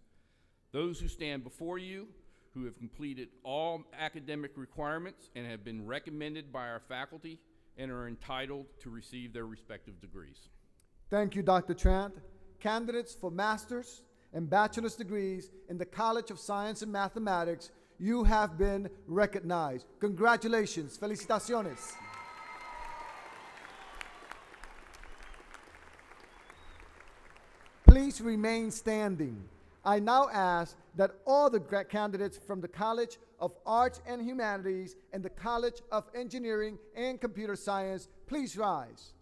Those who stand before you, who have completed all academic requirements and have been recommended by our faculty and are entitled to receive their respective degrees. Thank you, Dr. Trant. Candidates for master's and bachelor's degrees in the College of Science and Mathematics, you have been recognized. Congratulations. Felicitaciones. Please remain standing. I now ask that all the candidates from the College of Arts and Humanities and the College of Engineering and Computer Science please rise.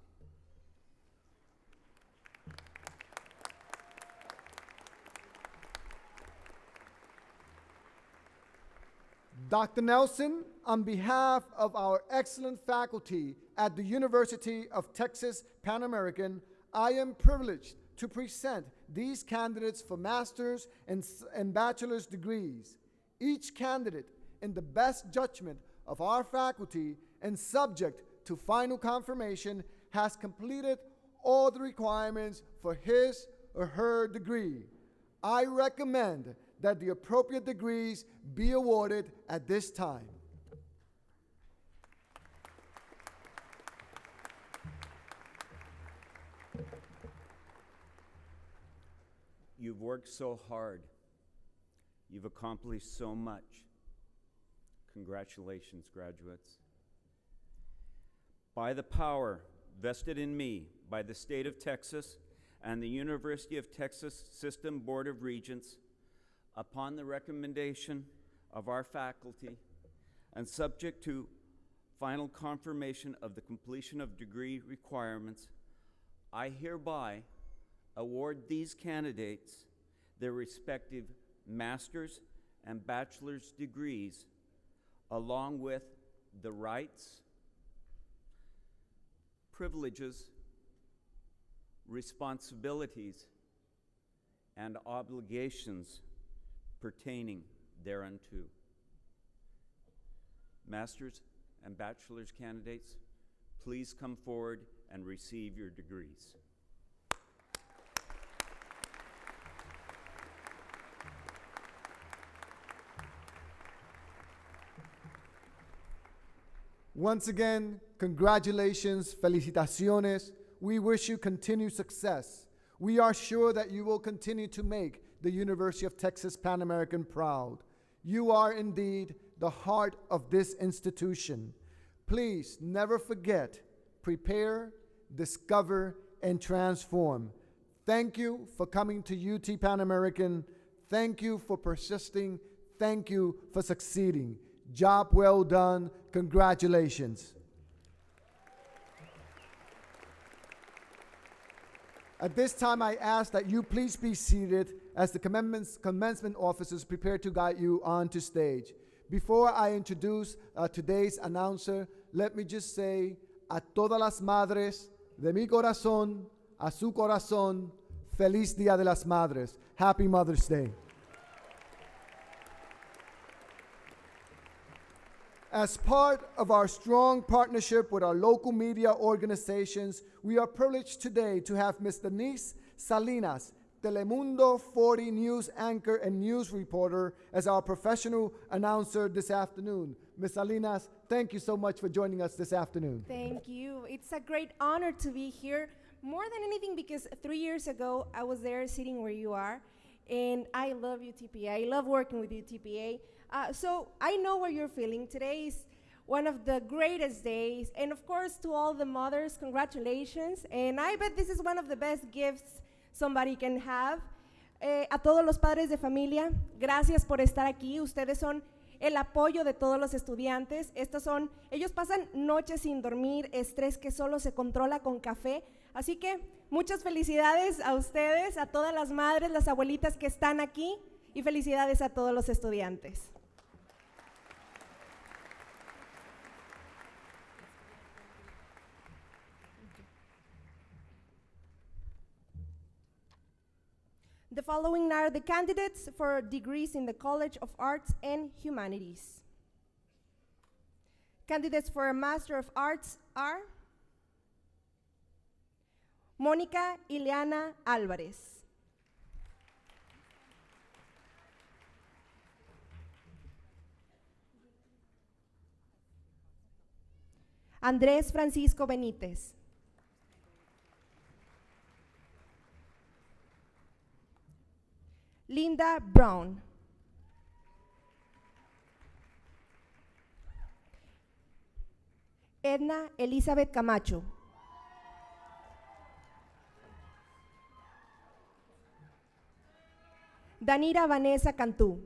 Dr. Nelsen, on behalf of our excellent faculty at the University of Texas Pan American, I am privileged to present these candidates for master's and bachelor's degrees. Each candidate, in the best judgment of our faculty and subject to final confirmation, has completed all the requirements for his or her degree. I recommend that the appropriate degrees be awarded at this time. You've worked so hard. You've accomplished so much. Congratulations, graduates. By the power vested in me by the state of Texas and the University of Texas System Board of Regents, upon the recommendation of our faculty and subject to final confirmation of the completion of degree requirements, I hereby award these candidates their respective master's and bachelor's degrees, along with the rights, privileges, responsibilities, and obligations pertaining thereunto. Master's and bachelor's candidates, please come forward and receive your degrees. Once again, congratulations, felicitaciones. We wish you continued success. We are sure that you will continue to make the University of Texas Pan American proud. You are indeed the heart of this institution. Please never forget, prepare, discover, and transform. Thank you for coming to UT Pan American. Thank you for persisting. Thank you for succeeding. Job well done. Congratulations. At this time, I ask that you please be seated as the commencement officers prepare to guide you onto stage. Before I introduce today's announcer, let me just say, a todas las madres, de mi corazón, a su corazón, feliz Día de las Madres. Happy Mother's Day. As part of our strong partnership with our local media organizations, we are privileged today to have Ms. Denise Salinas, Telemundo 40 news anchor and news reporter, as our professional announcer this afternoon. Ms. Salinas, thank you so much for joining us this afternoon. Thank you. It's a great honor to be here, more than anything because 3 years ago, I was there sitting where you are, and I love UTPA. I love working with UTPA. So I know what you're feeling. Today is one of the greatest days, and of course, to all the mothers, congratulations. And I bet this is one of the best gifts somebody can have. A todos los padres de familia, gracias por estar aquí. Ustedes son el apoyo de todos los estudiantes. Ellos pasan noches sin dormir, estrés que solo se controla con café. Así que muchas felicidades a ustedes, a todas las madres, las abuelitas que están aquí, y felicidades a todos los estudiantes. The following are the candidates for degrees in the College of Arts and Humanities. Candidates for a Master of Arts are Mónica Ileana Álvarez, Andrés Francisco Benítez, Linda Brown, Edna Elizabeth Camacho, Danira Vanessa Cantú,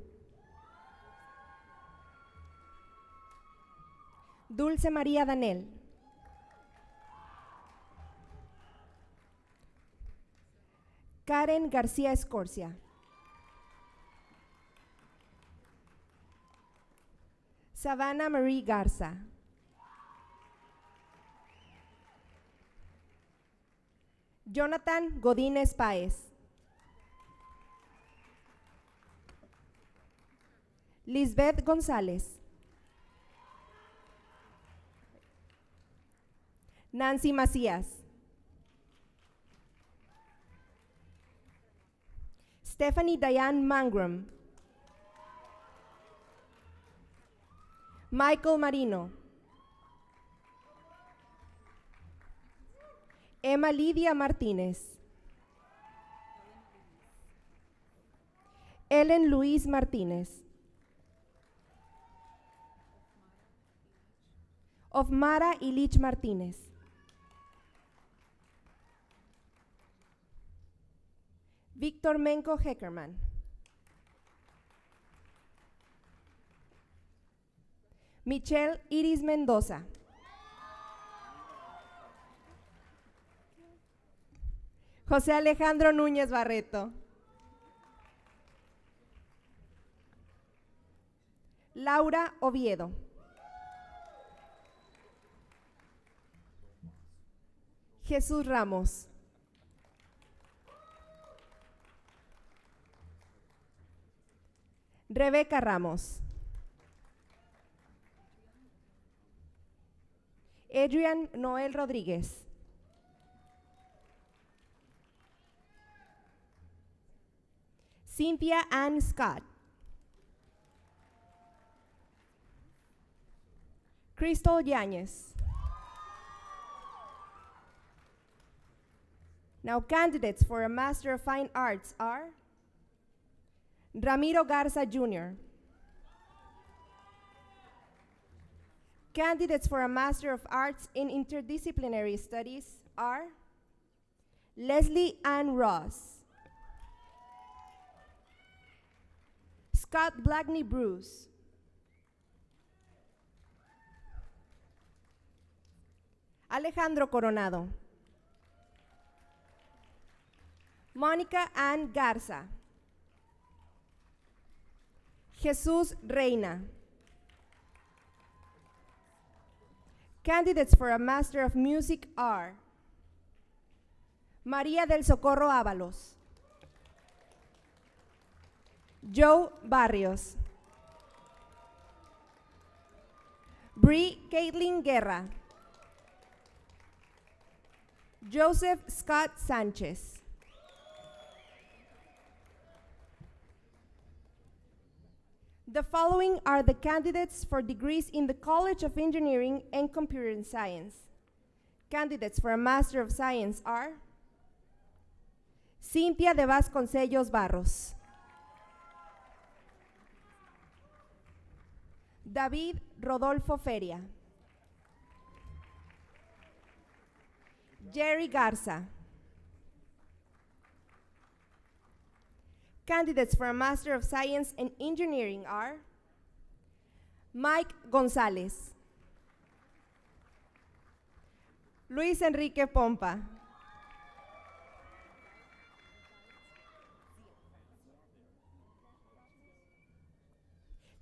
Dulce María Danel, Karen García Escorcia, Savannah Marie Garza, Jonathan Godínez Páez, Lisbeth González, Nancy Macías, Stephanie Diane Mangrum, Michael Marino, Emma Lidia Martínez, Ellen Luis Martínez, Ofmara Ilich Martínez, Víctor Menco Heckerman, Michelle Iris Mendoza, José Alejandro Núñez Barreto, Laura Oviedo, Jesús Ramos, Rebeca Ramos, Adrian Noel Rodríguez, Cynthia Ann Scott, Crystal Yáñez. Now, candidates for a Master of Fine Arts are Ramiro Garza Jr. Candidates for a Master of Arts in Interdisciplinary Studies are Leslie Ann Ross, Scott Blackney Bruce, Alejandro Coronado, Mónica Ann Garza, Jesús Reina. Candidates for a Master of Music are María del Socorro Ábalos, Joe Barrios, Bree Caitlin Guerra, Joseph Scott Sánchez, The following are the candidates for degrees in the College of Engineering and Computer Science. Candidates for a Master of Science are Cintia de Vasconcellos Barros, David Rodolfo Feria, Jerry Garza. Candidates for a Master of Science in Engineering are Mike Gonzalez, Luis Enrique Pompa,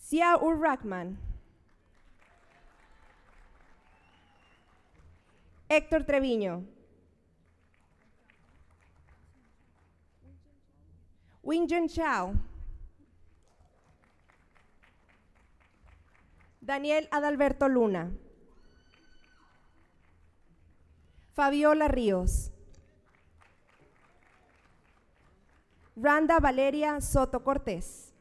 Ziaur Rahman, Héctor Treviño, Winjun Chao, Daniel Adalberto Luna, Fabiola Ríos, Randa Valeria Soto Cortés.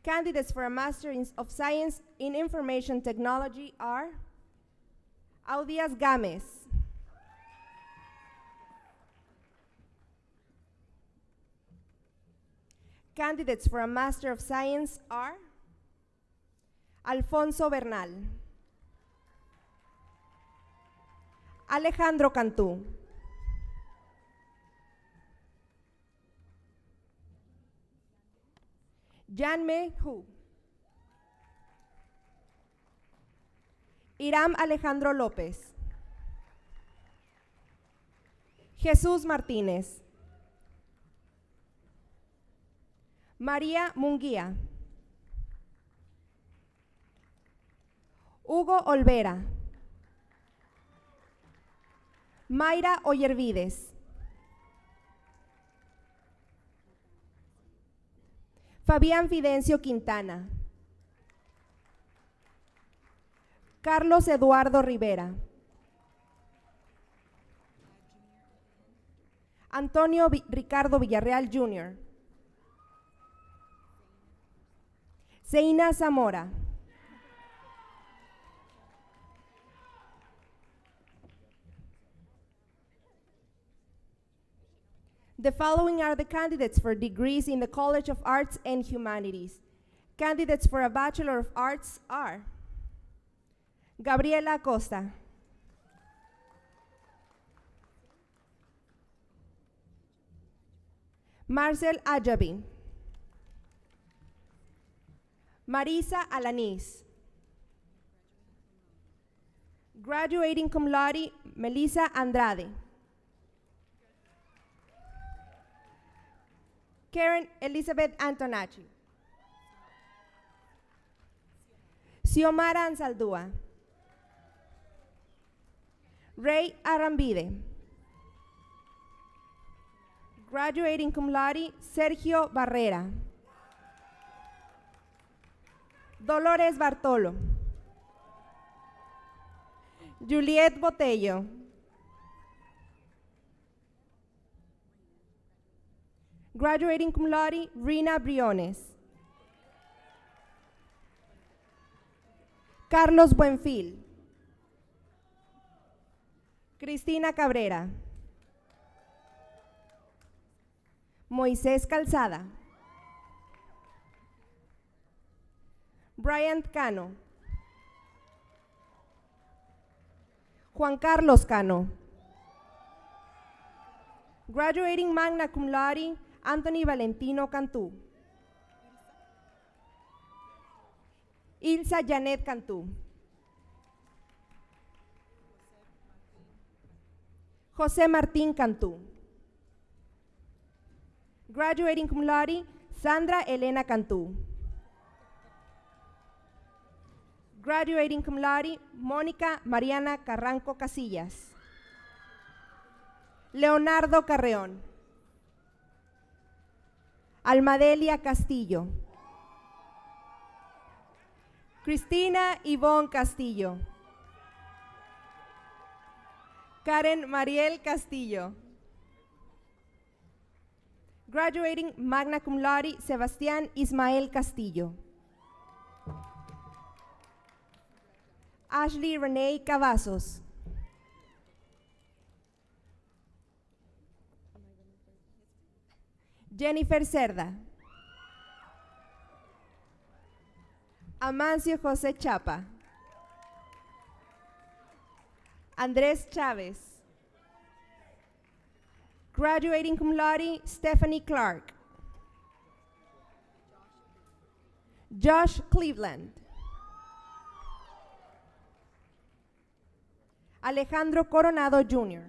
Candidates for a Master of Science in Information Technology are Audias Gámez, candidates for a Master of Science are Alfonso Bernal, Alejandro Cantú, Janme Hu, Iram Alejandro López, Jesús Martínez, María Munguía, Hugo Olvera, Mayra Oyervides, Fabián Fidencio Quintana, Carlos Eduardo Rivera, Antonio Ricardo Villarreal Jr., Zeina Zamora, the following are the candidates for degrees in the College of Arts and Humanities. Candidates for a Bachelor of Arts are Gabriela Acosta, Marcel Ajabi, Marisa Alanis, graduating cum laude, Melissa Andrade, Karen Elizabeth Antonacci, Xiomara Ansaldúa, Ray Arambide, graduating cum laude, Sergio Barrera, Dolores Bartolo, Juliet Botello, graduating cum laude, Rina Briones, Carlos Buenfil, Cristina Cabrera, Moisés Calzada, Bryant Cano, Juan Carlos Cano, graduating magna cum laude, Anthony Valentino Cantú, Ilsa Janet Cantú, José Martín Cantú, graduating cum laude, Sandra Elena Cantú, graduating cum laude, Mónica Mariana Carranco Casillas, Leonardo Carreón, Almadelia Castillo, Cristina Ivonne Castillo, Karen Mariel Castillo, Graduating magna cum laude, Sebastián Ismael Castillo. Ashley Renee Cavazos. Jennifer Cerda. Amancio José Chapa. Andrés Chávez. Graduating cum laude, Stephanie Clark. Josh Cleveland. Alejandro Coronado Jr.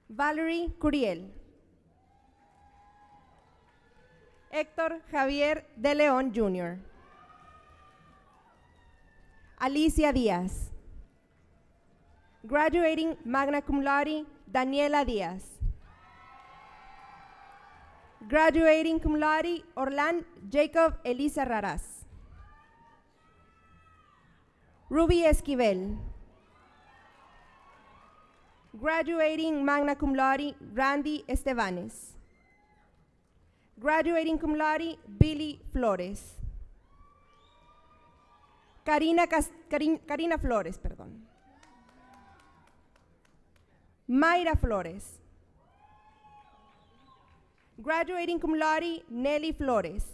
Valerie Curiel. Héctor Javier de León Jr. Alicia Díaz. Graduating magna cum laude, Daniela Díaz. Graduating cum laude, Orlán Jacob Elisa Raraz. Ruby Esquivel. Graduating magna cum laude, Randy Estebanes. Graduating cum laude, Billy Flores. Karina Flores, perdón. Mayra Flores. Graduating cum laude, Nelly Flores.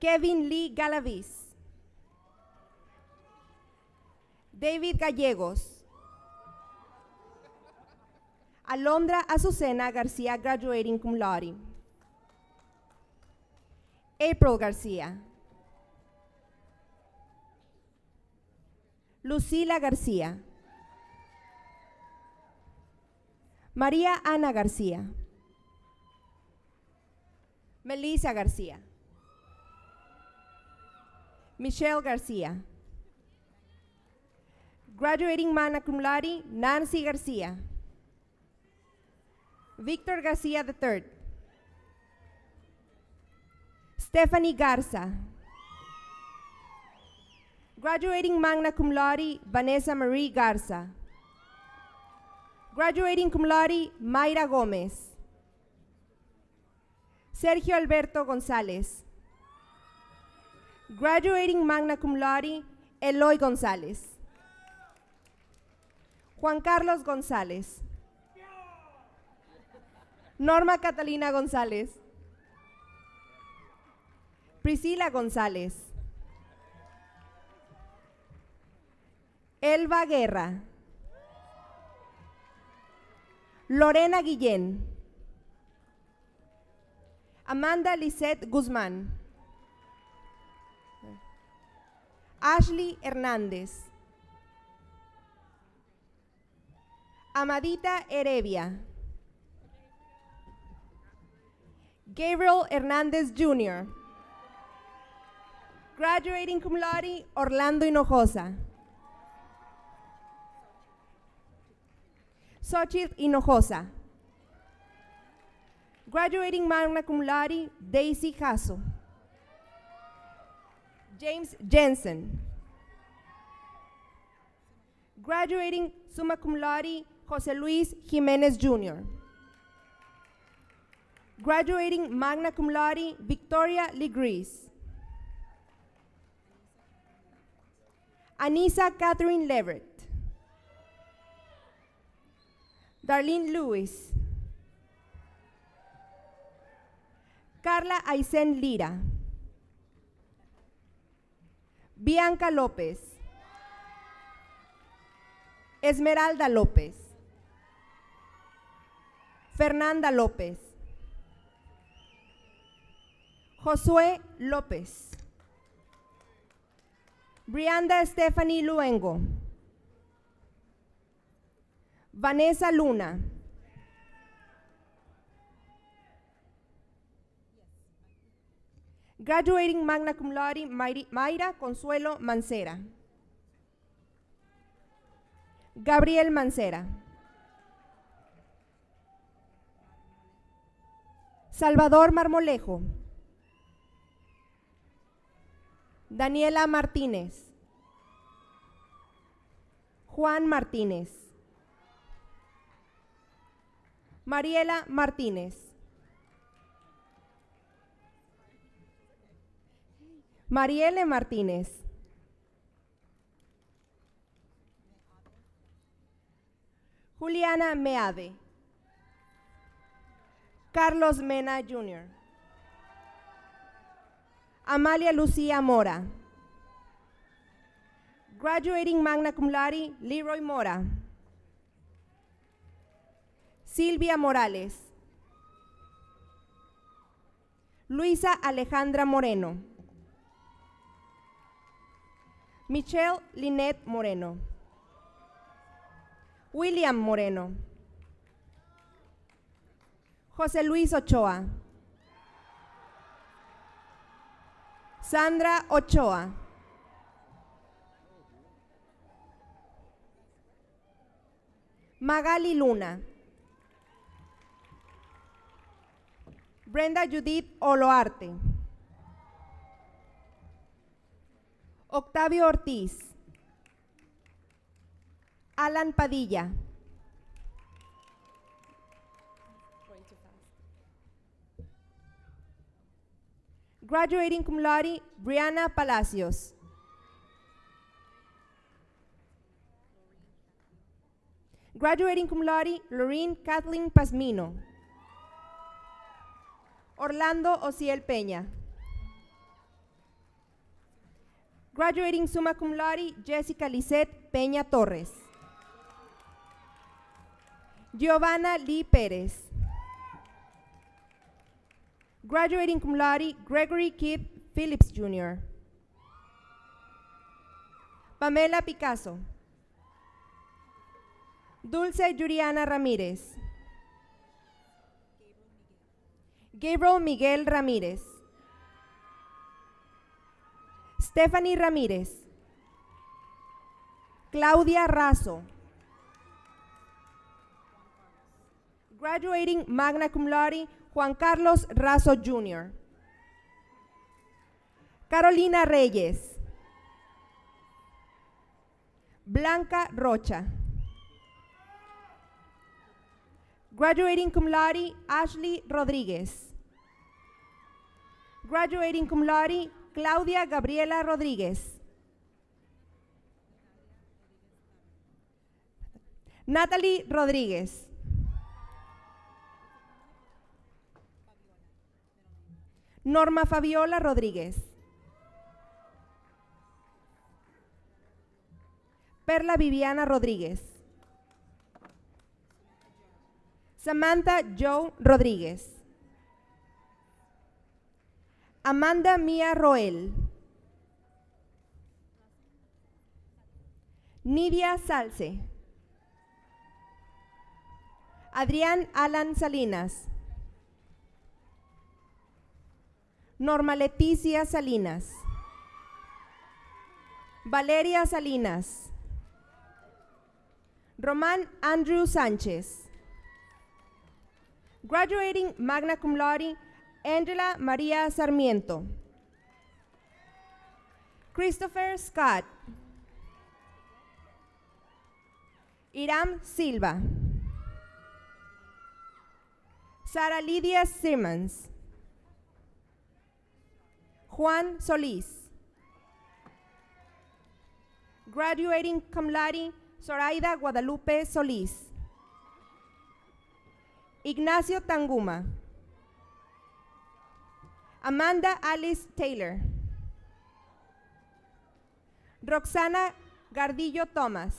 Kevin Lee Galaviz. David Gallegos. Alondra Azucena García, graduating cum laude. April García. Lucila García. María Ana García. Melissa García. Michelle García. Graduating magna cum laude, Nancy García. Victor García III. Stephanie Garza. Graduating magna cum laude, Vanessa Marie Garza. Graduating cum laude, Mayra Gómez. Sergio Alberto González. Graduating magna cum laude, Eloy González. Juan Carlos González. Norma Catalina González. Priscila González. Elba Guerra. Lorena Guillén. Amanda Lisette Guzmán. Ashley Hernández. Amadita Heredia. Gabriel Hernández Jr. Graduating cum laude, Orlando Hinojosa. Xochitl Hinojosa. Graduating magna cum laude, Daisy Jasso. James Jensen. Graduating summa cum laude, José Luis Jiménez Jr. Graduating magna cum laude, Victoria Legris. Anissa Catherine Leverett. Darlene Lewis. Carla Aysén Lira. Bianca López. Esmeralda López. Fernanda López. Josué López. Brianda Stephanie Luengo. Vanessa Luna. Graduating magna cum laude, Mayra Consuelo Mancera. Gabriel Mancera. Salvador Marmolejo. Daniela Martínez. Juan Martínez. Mariela Martínez. Mariele Martínez. Juliana Meade. Carlos Mena Jr. Amalia Lucía Mora. Graduating magna cum laude, Leroy Mora. Silvia Morales. Luisa Alejandra Moreno. Michelle Lynette Moreno. William Moreno. José Luis Ochoa. Sandra Ochoa. Magali Luna. Brenda Judith Oloarte. Octavio Ortiz. Alan Padilla. Graduating cum laude, Brianna Palacios. Graduating cum laude, Lorene Kathleen Pasmino. Orlando Ociel Peña. Graduating summa cum laude, Jessica Lisette Peña Torres. Giovanna Lee Pérez. Graduating cum laude, Gregory Keith Phillips Jr. Pamela Picasso. Dulce Yuriana Ramírez. Gabriel Miguel Ramírez. Stephanie Ramírez. Claudia Razo. Graduating magna cum laude, Juan Carlos Razo Jr. Carolina Reyes. Blanca Rocha. Graduating cum laude, Ashley Rodríguez. Graduating cum laude, Claudia Gabriela Rodríguez. Natalie Rodríguez. Norma Fabiola Rodríguez. Perla Viviana Rodríguez. Samantha Joe Rodríguez. Amanda Mía Roel. Nidia Salce. Adrián Alan Salinas. Norma Leticia Salinas. Valeria Salinas. Román Andrew Sánchez. Graduating magna cum laude, Angela María Sarmiento. Christopher Scott. Iram Silva. Sara Lidia Simmons. Juan Solís. Graduating cum laude, Zoraida Guadalupe Solís. Ignacio Tanguma. Amanda Alice Taylor. Roxana Gardillo Thomas.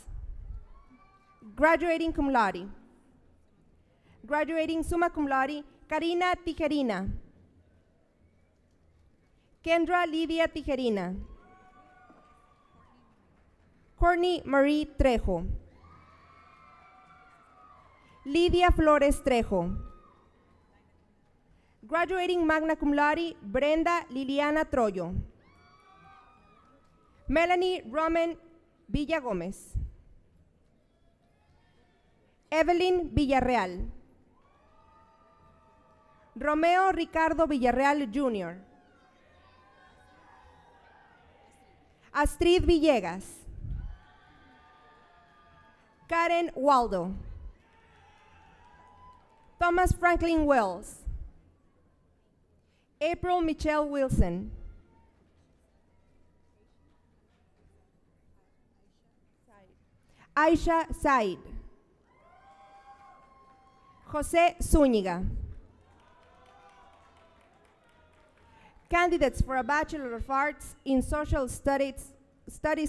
Graduating cum laude. Graduating summa cum laude, Karina Tijerina. Kendra Lidia Tijerina. Courtney Marie Trejo. Lidia Flores Trejo. Graduating magna cum laude, Brenda Liliana Troyo. Melanie Roman Villa Gómez. Evelyn Villarreal. Romeo Ricardo Villarreal Jr. Astrid Villegas. Karen Waldo. Thomas Franklin Wells. April Michelle Wilson. Aisha Said. Jose Zúñiga. Candidates for a Bachelor of Arts in Social Studies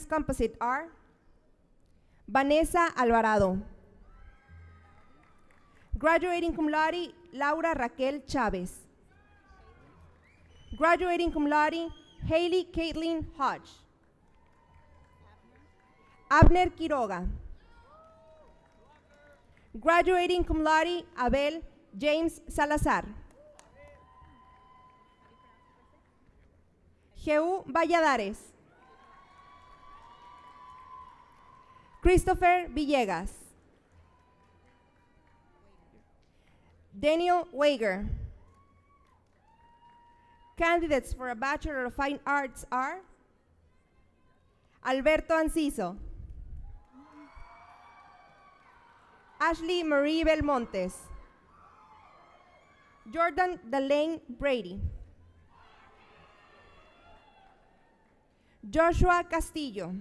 Composite are Vanessa Alvarado. Graduating cum laude, Laura Raquel Chávez. Graduating cum laude, Haley Caitlin Hodge. Abner Quiroga. Graduating cum laude, Abel James Salazar. Jeú Valladares. Christopher Villegas. Daniel Wager. Candidates for a Bachelor of Fine Arts are Alberto Anciso. Ashley Marie Belmontes. Jordan Delane Brady. Joshua Castillo.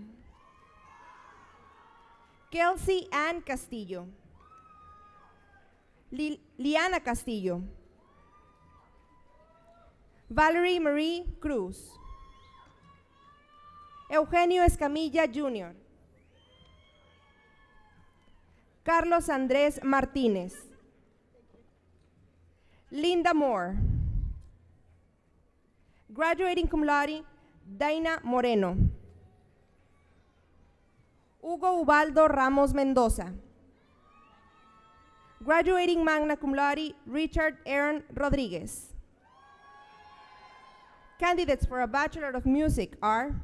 Kelsey Ann Castillo. Liana Castillo. Valerie Marie Cruz. Eugenio Escamilla Jr. Carlos Andrés Martínez. Linda Moore. Graduating cum laude, Daina Moreno. Hugo Ubaldo Ramos Mendoza. Graduating magna cum laude, Richard Aaron Rodriguez. Candidates for a Bachelor of Music are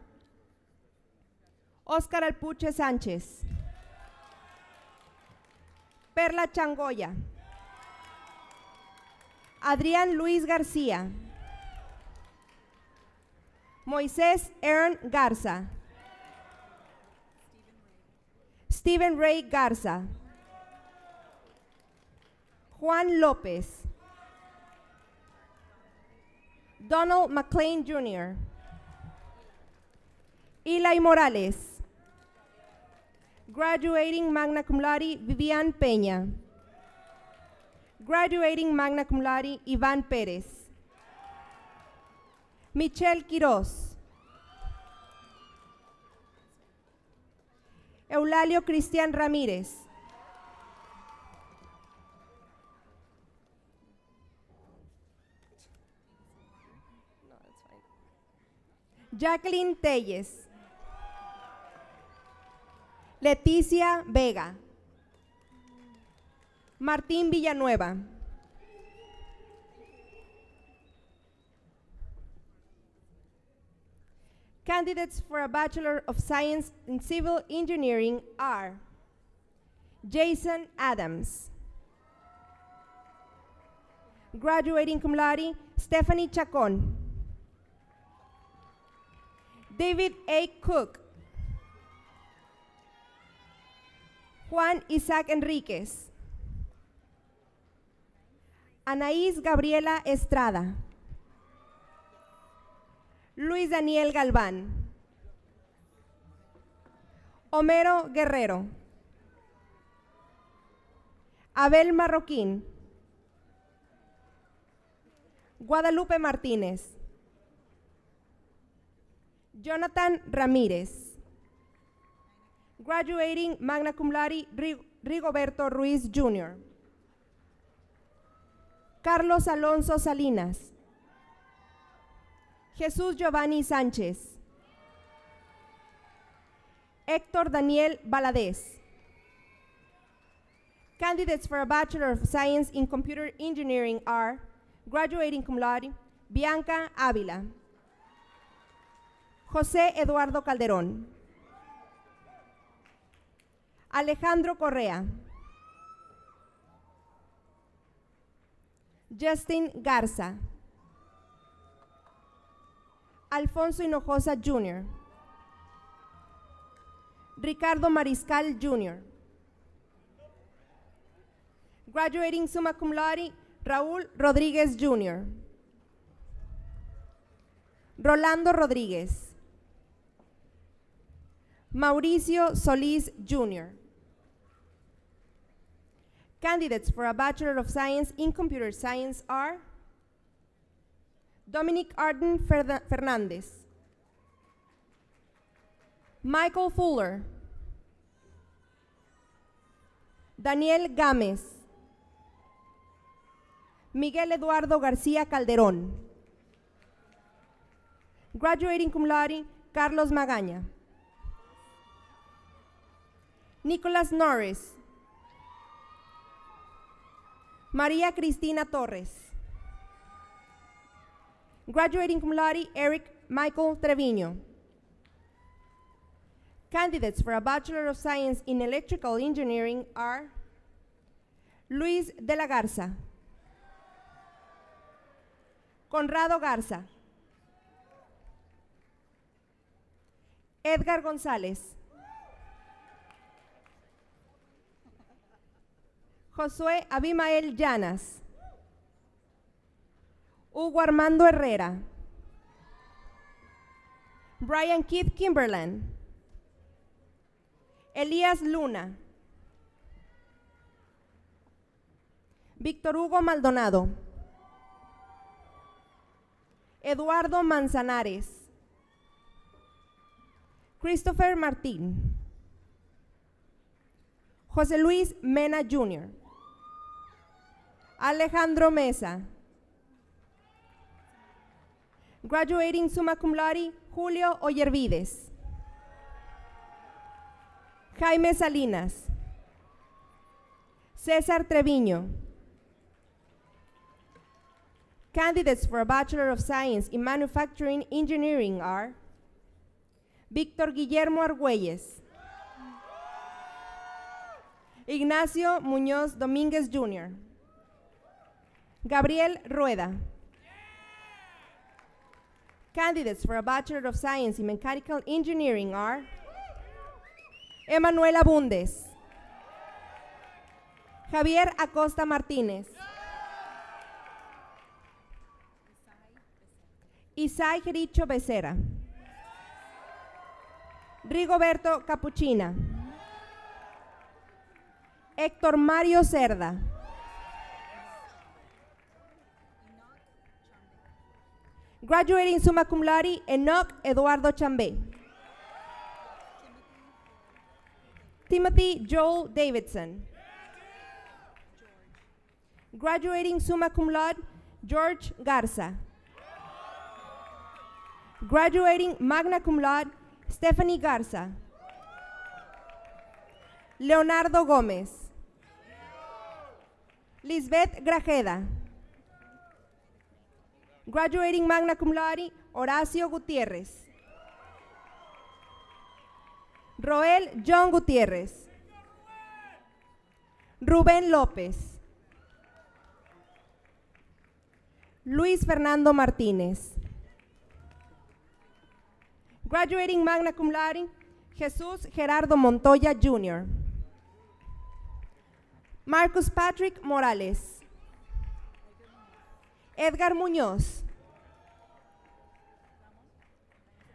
Oscar Alpuche Sánchez. Perla Changoya. Adrián Luis García. Moisés Aaron Garza. Stephen Ray Garza. Juan López. Donald McLean Jr. Eli Morales. Graduating magna cum laude, Vivian Peña. Graduating magna cum laude, Iván Pérez. Michelle Quiroz. Eulalio Cristian Ramírez. Jacqueline Telles. Leticia Vega. Martín Villanueva. Candidates for a Bachelor of Science in Civil Engineering are Jason Adams. Graduating cum laude, Stephanie Chacon. David A. Cook. Juan Isaac Enríquez. Anaís Gabriela Estrada. Luis Daniel Galván. Homero Guerrero. Abel Marroquín. Guadalupe Martínez. Jonathan Ramírez. Graduating magna cum laude, Rigoberto Ruiz Jr. Carlos Alonso Salinas. Jesús Giovanni Sánchez. Héctor Daniel Valadez. Candidates for a Bachelor of Science in Computer Engineering are graduating cum laude, Bianca Ávila. José Eduardo Calderón. Alejandro Correa. Justin Garza. Alfonso Hinojosa Jr. Ricardo Mariscal Jr. Graduating summa cum laude, Raúl Rodríguez Jr. Rolando Rodríguez. Mauricio Solís Jr. Candidates for a Bachelor of Science in Computer Science are Dominic Arden Fernandez, Michael Fuller, Daniel Gámez, Miguel Eduardo García Calderón. Graduating cum laude, Carlos Magaña. Nicholas Norris, María Cristina Torres. Graduating cum laude, Eric Michael Treviño. Candidates for a Bachelor of Science in Electrical Engineering are Luis de la Garza, Conrado Garza, Edgar González, Josué Abimael Llanas, Hugo Armando Herrera, Brian Keith Kimberland, Elías Luna, Víctor Hugo Maldonado, Eduardo Manzanares, Christopher Martín, José Luis Mena Jr., Alejandro Mesa. Graduating summa cum laude, Julio Oyervides, Jaime Salinas, César Treviño. Candidates for a Bachelor of Science in Manufacturing Engineering are Víctor Guillermo Argüelles, Ignacio Muñoz Domínguez Jr., Gabriel Rueda. Candidates for a Bachelor of Science in Mechanical Engineering are Emanuela Bundes, Javier Acosta Martínez, Isai Jericho Becerra, Rigoberto Capuchina, Héctor Mario Cerda, graduating summa cum laude, Enoch Eduardo Chambé, Timothy Joel Davidson, graduating summa cum laude, George Garza, graduating magna cum laude, Stephanie Garza, Leonardo Gómez, Lisbeth Grajeda, graduating magna cum laude, Horacio Gutiérrez, Roel John Gutiérrez, Rubén López, Luis Fernando Martínez. Graduating magna cum laude, Jesús Gerardo Montoya Jr., Marcus Patrick Morales, Edgar Muñoz,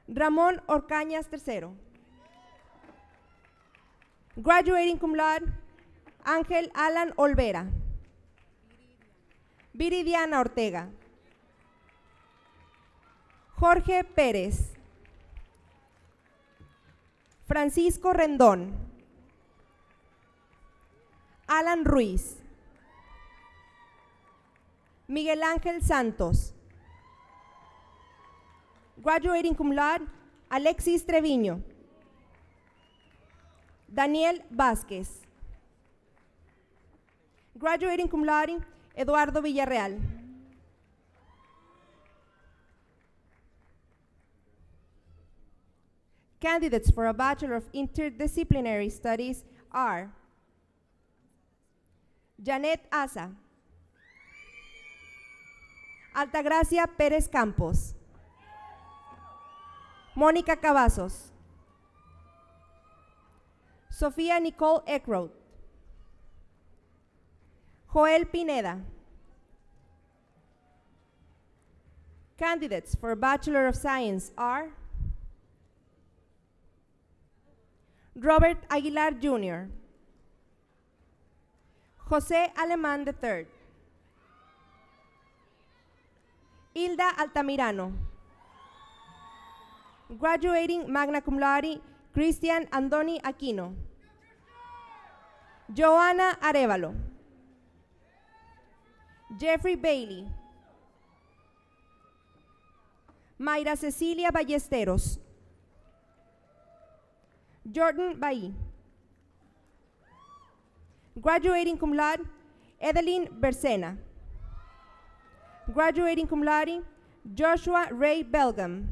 Ramón Orcañas III. Graduating cum laude, Ángel Alan Olvera, Viridiana Ortega, Jorge Pérez, Francisco Rendón, Alan Ruiz, Miguel Ángel Santos. Graduating cum laude, Alexis Treviño, Daniel Vázquez. Graduating cum laude, Eduardo Villarreal. Candidates for a Bachelor of Interdisciplinary Studies are Janet Asa, Altagracia Pérez Campos, Mónica Cavazos, Sofía Nicole Eckroth, Joel Pineda. Candidates for Bachelor of Science are Robert Aguilar Jr., José Alemán III, Hilda Altamirano. Graduating magna cum laude, Cristian Andoni Aquino. Joana Arevalo. Jeffrey Bailey. Mayra Cecilia Ballesteros. Jordan Bailly. Graduating cum laude, Edeline Bersena. Graduating cum laude, Joshua Ray Belgam.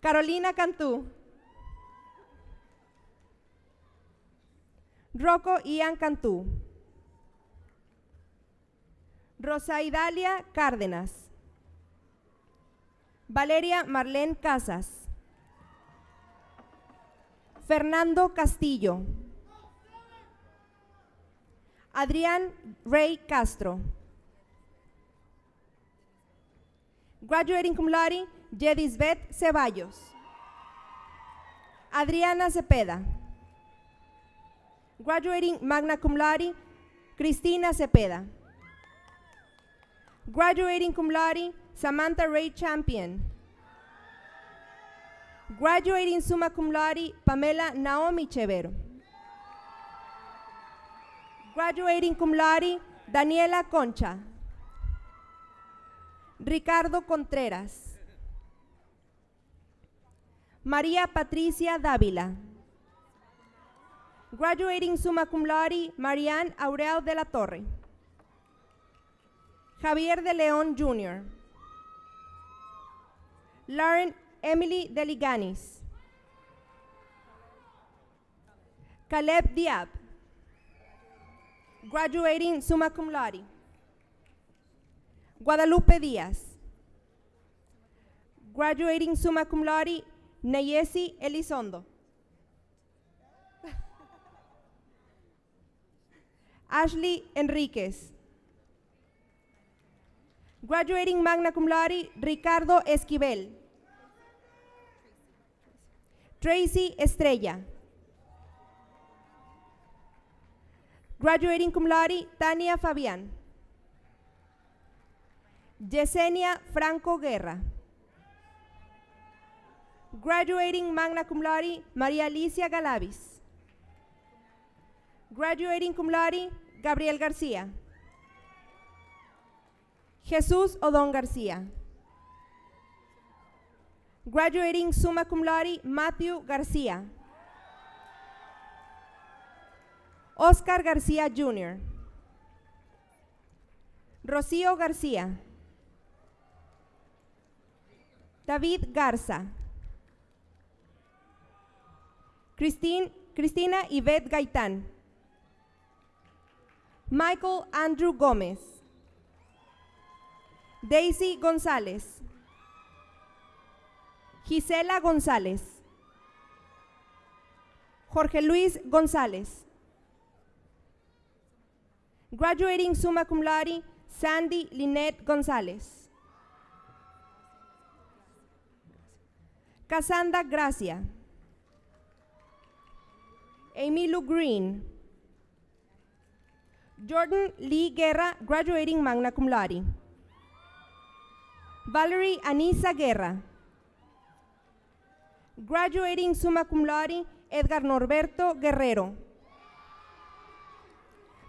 Carolina Cantú. Rocco Ian Cantú. Rosaidalia Cárdenas. Valeria Marlene Casas. Fernando Castillo. Adrián Rey Castro. Graduating cum laude, Yedisbeth Ceballos. Adriana Cepeda. Graduating magna cum laude, Cristina Cepeda. Graduating cum laude, Samantha Ray Champion. Graduating summa cum laude, Pamela Naomi Chevero. Graduating cum laude, Daniela Concha. Ricardo Contreras. María Patricia Dávila. Graduating summa cum laude, Marianne Aureo de la Torre. Javier de León Jr. Lauren Emily Deliganis. Caleb Diab. Graduating summa cum laude. Guadalupe Díaz. Graduating summa cum laude, Nayesi Elizondo. Ashley Enríquez. Graduating magna cum laude, Ricardo Esquivel. Tracy Estrella. Graduating cum laude, Tania Fabián. Yesenia Franco Guerra. Graduating magna cum laude, María Alicia Galavis. Graduating cum laude, Gabriel García. Jesús Odón García. Graduating summa cum laude, Matthew García. Oscar García Jr. Rocío García. David Garza. Cristina Yvette Gaitán. Michael Andrew Gómez. Daisy González. Gisela González. Jorge Luis González. Graduating summa cum laude, Sandy Lynette González. Casandra Gracia. Amy Lou Green. Jordan Lee Guerra, graduating magna cum laude. Valerie Anisa Guerra. Graduating summa cum laude, Edgar Norberto Guerrero.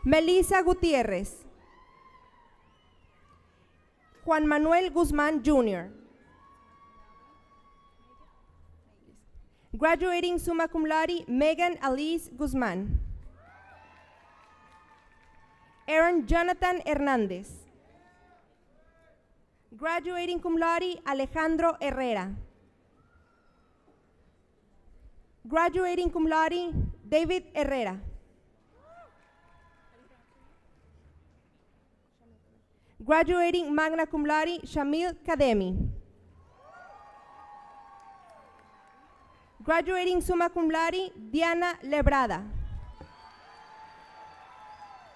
Melissa Gutiérrez. Juan Manuel Guzmán Jr. Graduating summa cum laude, Megan Alice Guzmán. Aaron Jonathan Hernández. Graduating cum laude, Alejandro Herrera. Graduating cum laude, David Herrera. Graduating magna cum laude, Shamil Kademi. Graduating summa cum laude, Diana Lebrada.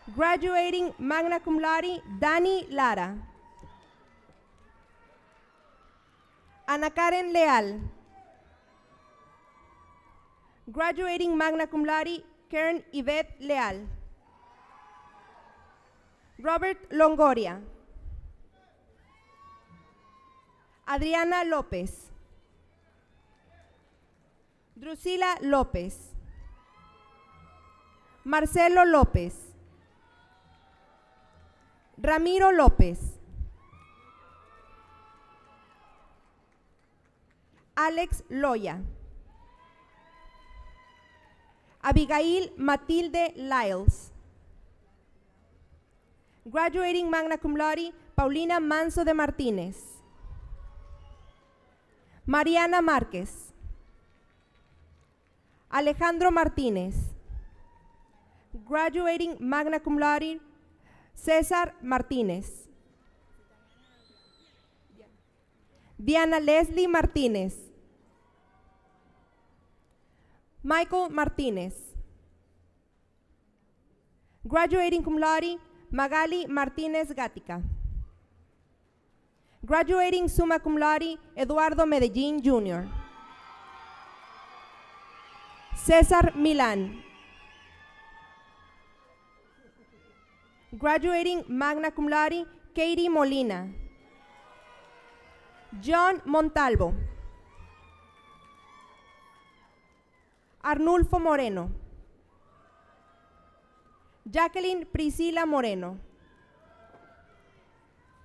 Graduating magna cum laude, Dani Lara. Ana Karen Leal. Graduating magna cum laude, Karen Yvette Leal. Robert Longoria. Adriana López. Drusila López. Marcelo López. Ramiro López. Alex Loya. Abigail Matilde Lyles. Graduating magna cum laude, Paulina Manso de Martínez. Mariana Márquez. Alejandro Martínez. Graduating magna cum laude, César Martínez. Diana Leslie Martínez. Michael Martínez. Graduating cum laude, Magali Martínez Gatica. Graduating summa cum laude, Eduardo Medellín Jr. César Milán. Graduating magna cum laude, Katie Molina. John Montalvo. Arnulfo Moreno. Jacqueline Priscila Moreno.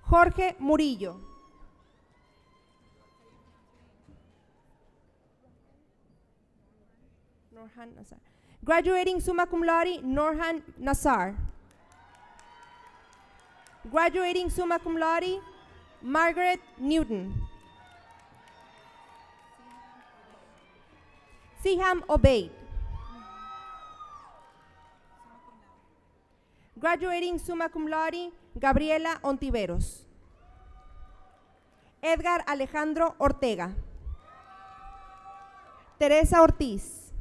Jorge Murillo. Norhan Nazar. Graduating summa cum laude, Norhan Nazar. Graduating summa cum laude, Margaret Newton. Siham Obeid. Graduating summa cum laude, Gabriela Ontiveros. Edgar Alejandro Ortega. Teresa Ortiz.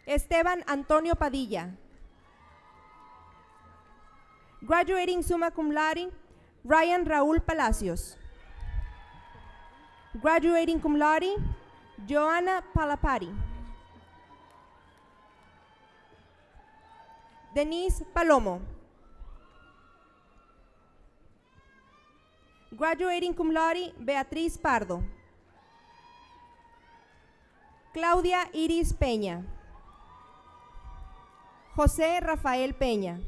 Esteban Antonio Padilla. Graduating summa cum laude, Ryan Raúl Palacios. Graduating cum laude, Joanna Palapari. Denise Palomo. Graduating cum laude, Beatriz Pardo. Claudia Iris Peña. José Rafael Peña.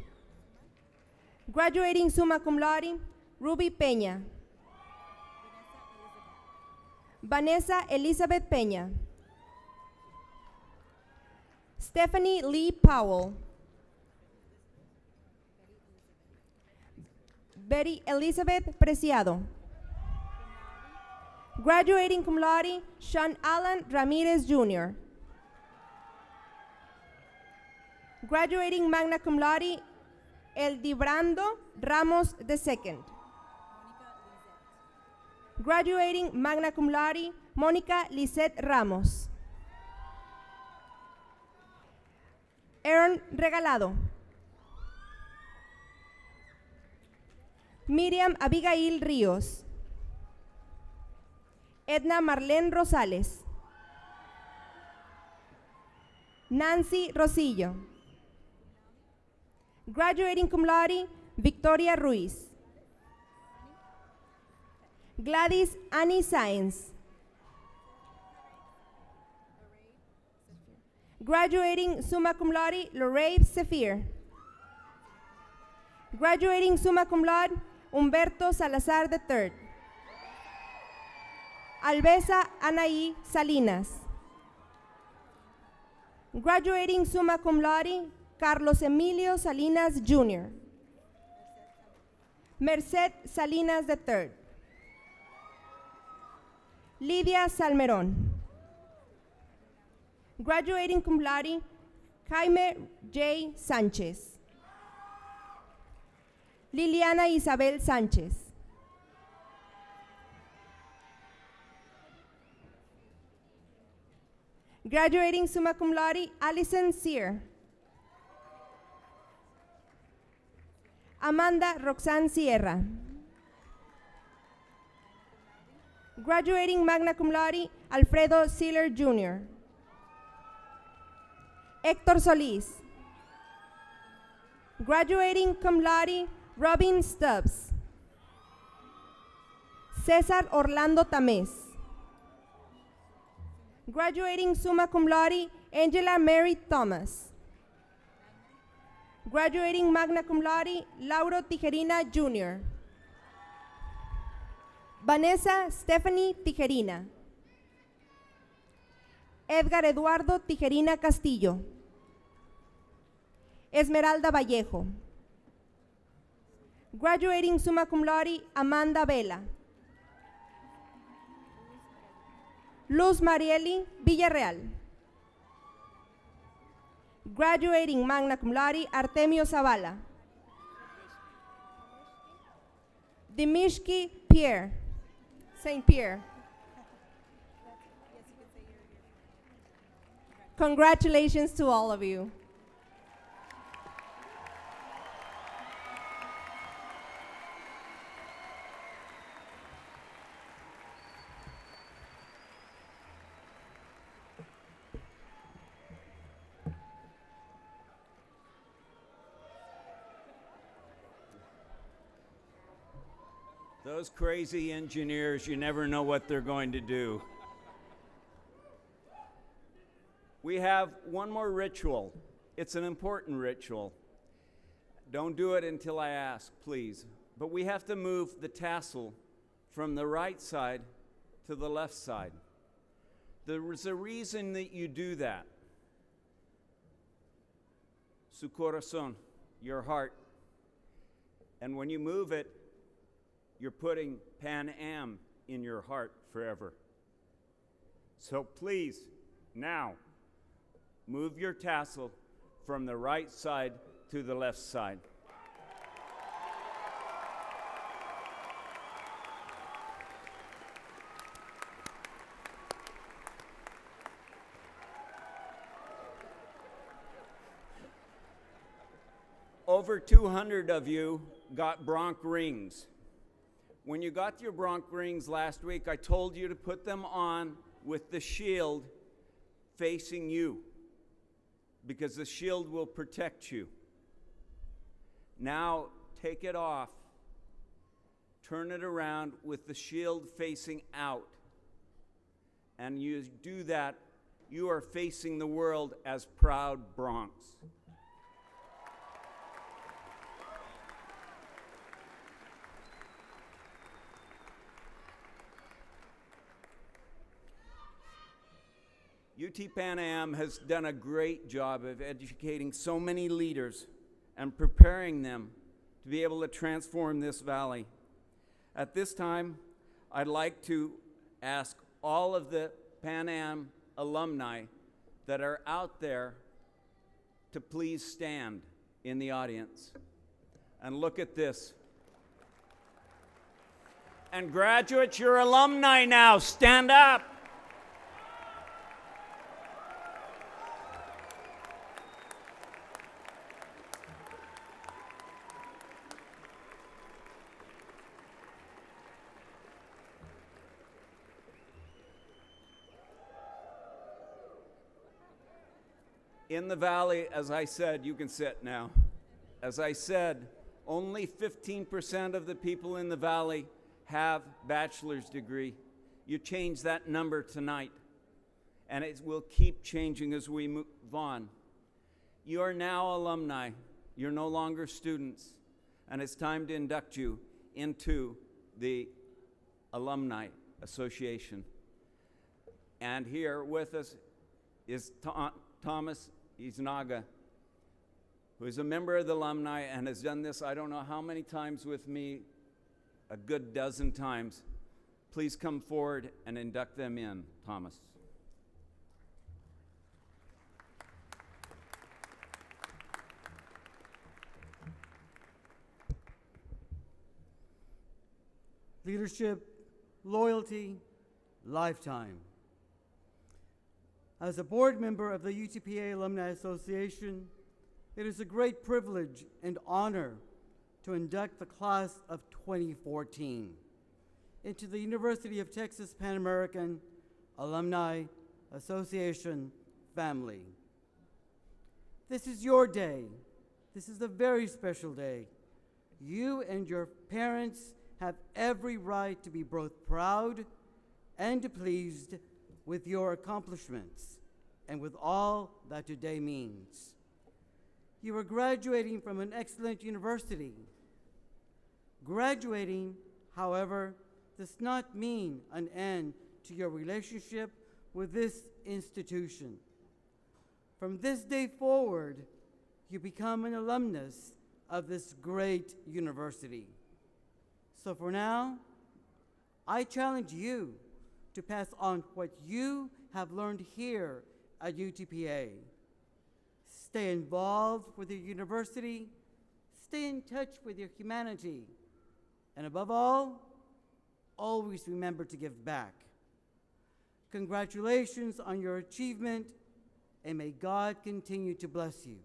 Graduating summa cum laude, Ruby Peña. Vanessa Elizabeth Peña. Stephanie Lee Powell. Betty Elizabeth Preciado. Graduating cum laude, Sean Alan Ramirez Jr. Graduating magna cum laude, Eldibrando Ramos II. Graduating magna cum laude, Mónica Lisette Ramos. Aaron Regalado. Miriam Abigail Ríos. Edna Marlene Rosales. Nancy Rosillo. Graduating cum laude, Victoria Ruiz. Gladys Annie Sáenz. Graduating summa cum laude, Lorraine Zephyr. Graduating summa cum laude, Humberto Salazar III. Albesa Anaí Salinas. Graduating summa cum laude, Carlos Emilio Salinas Jr. Merced Salinas III. Lidia Salmerón. Graduating cum laude, Jaime J. Sánchez. Liliana Isabel Sánchez. Graduating summa cum laude, Alison Sear. Amanda Roxanne Sierra. Graduating magna cum laude, Alfredo Sealer Jr. Héctor Solís. Graduating cum laude, Robin Stubbs. César Orlando Tamés. Graduating summa cum laude, Angela Mary Thomas. Graduating magna cum laude, Lauro Tijerina Jr. Vanessa Stephanie Tijerina. Edgar Eduardo Tijerina Castillo. Esmeralda Vallejo. Graduating summa cum laude, Amanda Vela. Luz Marieli Villarreal. Graduating magna cum laude, Artemio Zavala. Dimishki Pierre, St. Pierre. Congratulations to all of you. Those crazy engineers, you never know what they're going to do. We have one more ritual. It's an important ritual. Don't do it until I ask, please. But we have to move the tassel from the right side to the left side. There's a reason that you do that. Su corazón, your heart. And when you move it, you're putting Pan Am in your heart forever. So please, now, move your tassel from the right side to the left side. Over 200 of you got bronc rings. When you got your bronc rings last week, I told you to put them on with the shield facing you, because the shield will protect you. Now take it off, turn it around with the shield facing out, and you do that, you are facing the world as proud Broncs. UT Pan Am has done a great job of educating so many leaders and preparing them to be able to transform this valley. At this time, I'd like to ask all of the Pan Am alumni that are out there to please stand in the audience. And look at this. And graduates, you're alumni now. Stand up. In the valley, as I said, you can sit now. As I said, only 15% of the people in the valley have bachelor's degree. You change that number tonight, and it will keep changing as we move on. You are now alumni. You're no longer students, and it's time to induct you into the Alumni Association. And here with us is Thomas Iznaga, who is a member of the alumni and has done this I don't know how many times with me, a good dozen times. Please come forward and induct them in, Thomas. Leadership, loyalty, lifetime. As a board member of the UTPA Alumni Association, it is a great privilege and honor to induct the class of 2014 into the University of Texas Pan American Alumni Association family. This is your day. This is a very special day. You and your parents have every right to be both proud and pleased with your accomplishments and with all that today means. You are graduating from an excellent university. Graduating, however, does not mean an end to your relationship with this institution. From this day forward, you become an alumnus of this great university. So for now, I challenge you to pass on what you have learned here at UTPA. Stay involved with your university, stay in touch with your humanity, and above all, always remember to give back. Congratulations on your achievement, and may God continue to bless you.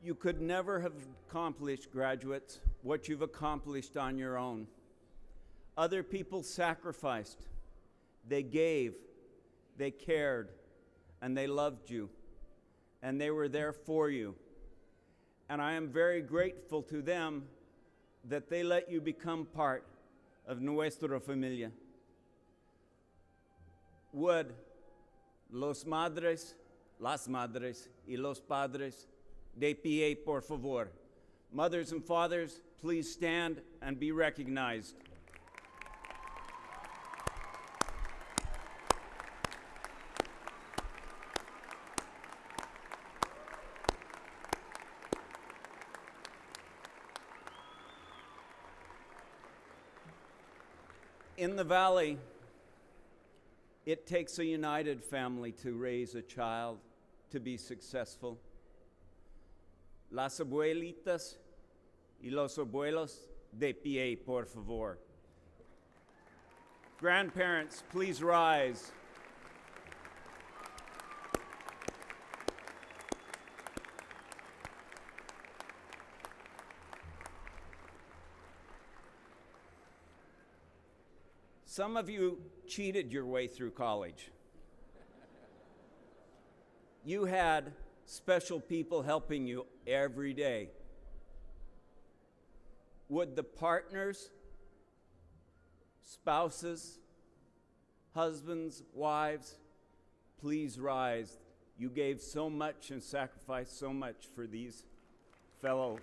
You could never have accomplished, graduates, what you've accomplished on your own. Other people sacrificed, they gave, they cared, and they loved you, and they were there for you. And I am very grateful to them that they let you become part of nuestra familia. Would las madres y los padres de pie, por favor. Mothers and fathers, please stand and be recognized. In the Valley, it takes a united family to raise a child to be successful. Las abuelitas y los abuelos, de pie, por favor. Grandparents, please rise. Some of you cheated your way through college. You had special people helping you every day. Would the partners, spouses, husbands, wives, please rise? You gave so much and sacrificed so much for these fellow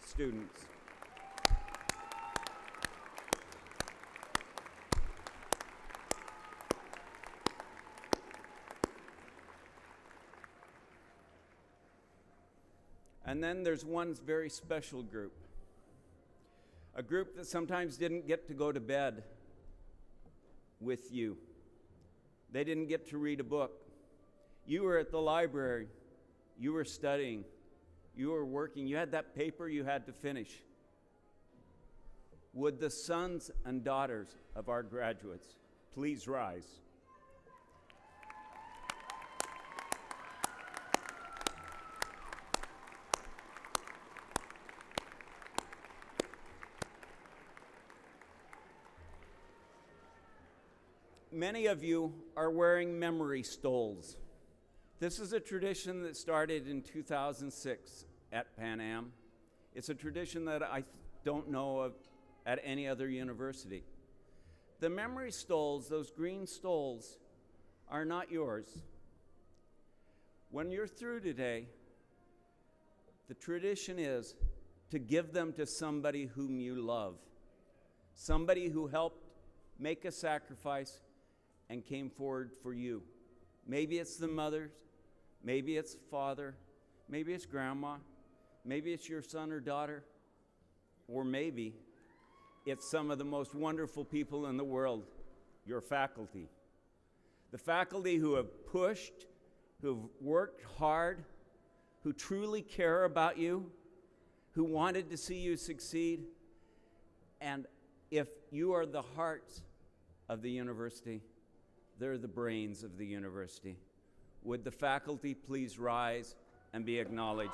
students. And then there's one very special group, a group that sometimes didn't get to go to bed with you. They didn't get to read a book. You were at the library, you were studying, you were working, you had that paper you had to finish. Would the sons and daughters of our graduates please rise? Many of you are wearing memory stoles. This is a tradition that started in 2006 at Pan Am. It's a tradition that I don't know of at any other university. The memory stoles, those green stoles, are not yours. When you're through today, the tradition is to give them to somebody whom you love, somebody who helped make a sacrifice and came forward for you. Maybe it's the mothers, maybe it's father, maybe it's grandma, maybe it's your son or daughter, or maybe it's some of the most wonderful people in the world, your faculty. The faculty who have pushed, who've worked hard, who truly care about you, who wanted to see you succeed. And if you are the hearts of the university. They're the brains of the university. Would the faculty please rise and be acknowledged?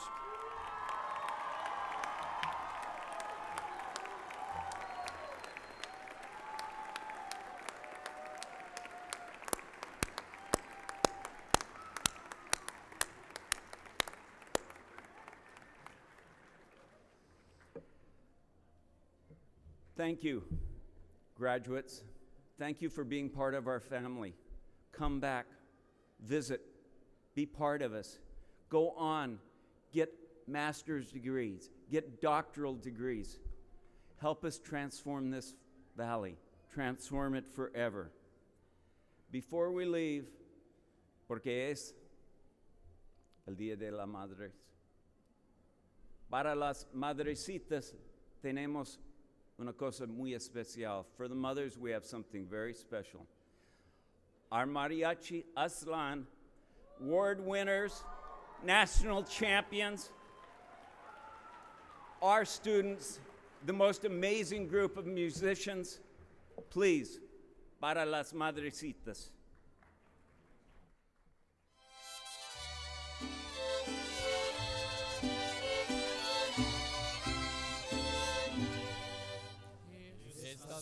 Thank you, graduates. Thank you for being part of our family. Come back, visit, be part of us. Go on, get master's degrees, get doctoral degrees. Help us transform this valley, transform it forever. Before we leave, porque es el Día de las Madres, para las madrecitas tenemos una cosa muy especial. For the mothers, we have something very special. Our mariachi Aslan, award winners, national champions, our students, the most amazing group of musicians. Please, para las madrecitas.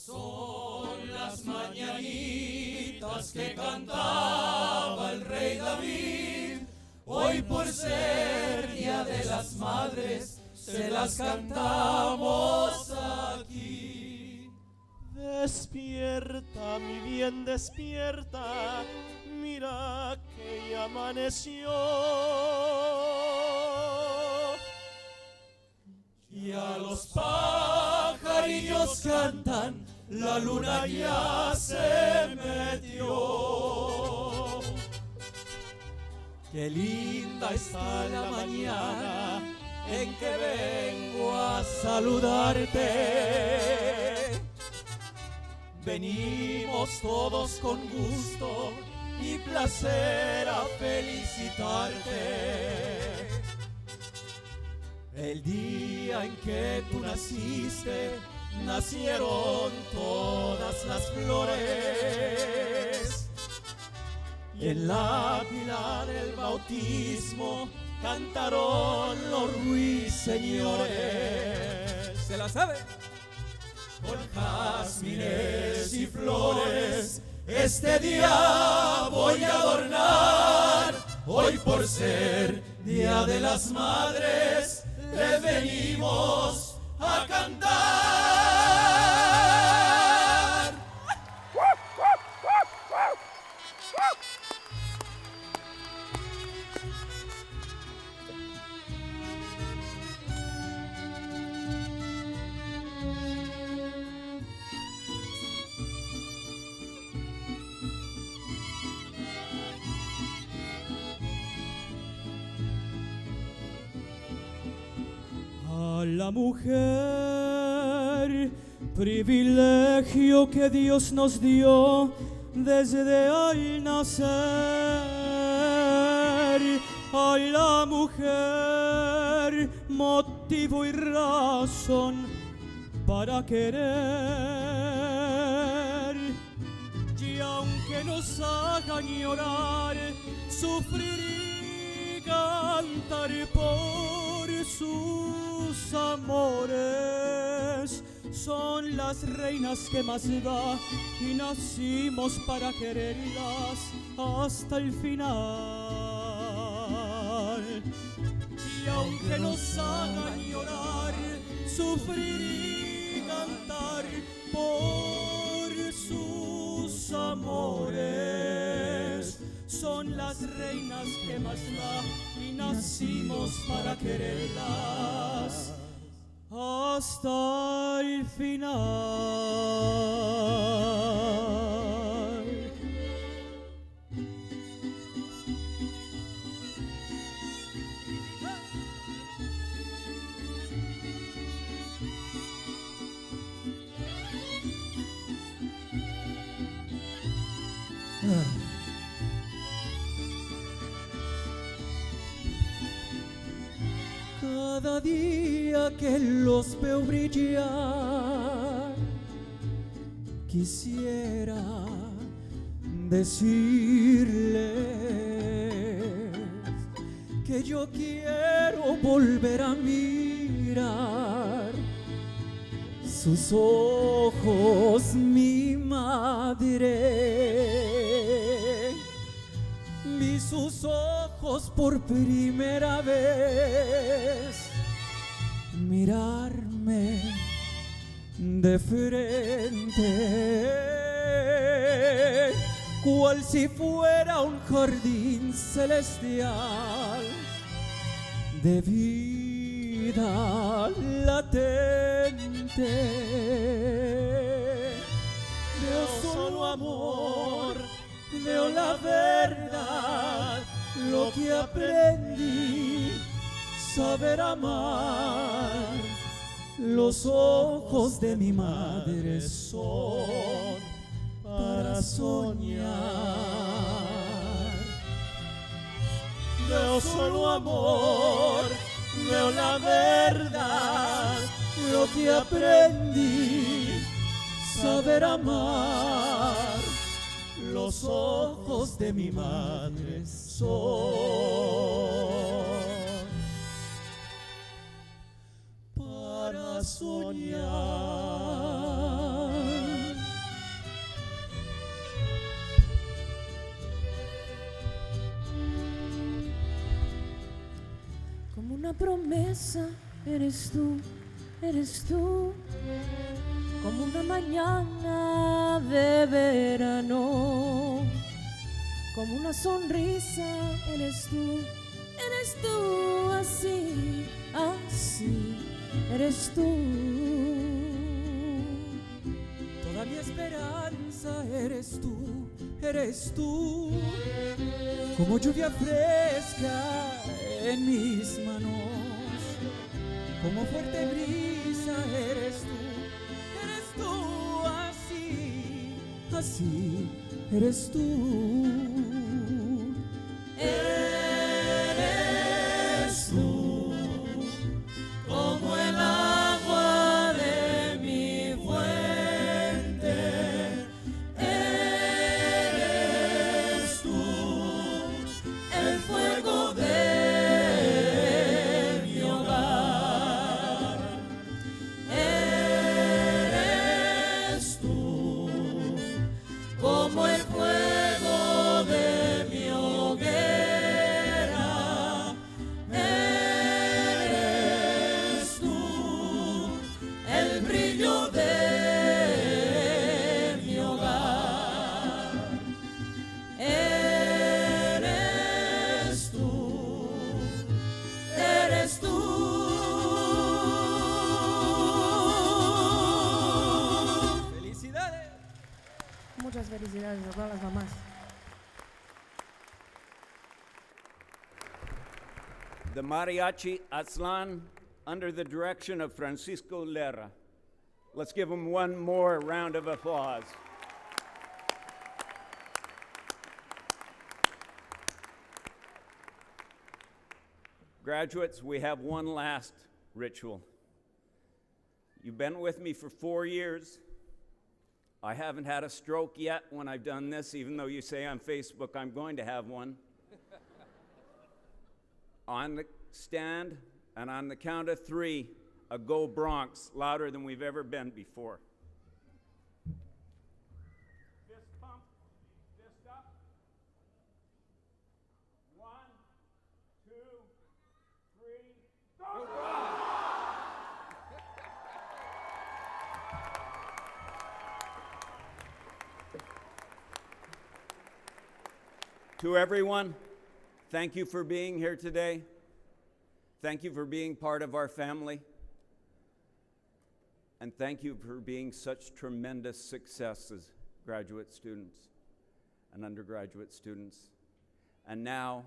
Son las mañanitas que cantaba el rey David. Hoy por ser Día de las Madres, se las cantamos aquí. Despierta, mi bien, despierta, mira que ya amaneció. Ya los pajarillos cantan, la luna ya se metió. Qué linda está la mañana en que vengo a saludarte. Venimos todos con gusto y placer a felicitarte. El día en que tú naciste, nacieron todas las flores. Y en la pila del bautismo cantaron los ruiseñores. ¿Se la sabe? Con jazmines y flores, este día voy a adornar. Hoy por ser Día de las Madres, le venimos a cantar. A la mujer, privilegio que Dios nos dio desde al nacer. A la mujer, motivo y razón para querer. Y aunque nos hagan llorar, sufrir y cantar por sus amores, son las reinas que más da y nacimos para quererlas hasta el final. Y aunque nos hagan llorar, sufrir y cantar por sus amores, son las reinas que más da y nacimos para quererlas hasta el final. Cada día que los veo brillar, quisiera decirles que yo quiero volver a mirar sus ojos, mi madre. Vi sus ojos por primera vez mirarme de frente, cual si fuera un jardín celestial de vida latente. Veo solo amor, veo la verdad, lo que aprendí, saber amar. Los ojos de mi madre son para soñar. Veo solo amor, veo la verdad, lo que aprendí, saber amar. Los ojos de mi madre son para soñar. Como una promesa eres tú, como una mañana de verano, como una sonrisa eres tú, así, así eres tú. Toda mi esperanza eres tú, como lluvia fresca en mis manos, como fuerte brisa eres tú, así, así eres tú. Eres tú, como el agua de mi fuente. Eres tú, el fuego de mi hogar. Eres tú, como el fuego de mi hoguera. Eres tú, el brillo de mi hogar. Eres tú, eres tú. ¡Felicidades! Muchas felicidades a todas las mamás. The Mariachi Aztlán, under the direction of Francisco Guerra. Let's give him one more round of applause. Graduates, we have one last ritual. You've been with me for 4 years. I haven't had a stroke yet when I've done this, even though you say on Facebook I'm going to have one. On the stand and on the count of 3, a Go Bronx, louder than we've ever been before. Fist pump, fist up. 1, 2, 3, Go Bronx! To everyone, thank you for being here today. Thank you for being part of our family. And thank you for being such tremendous successes, graduate students and undergraduate students. And now,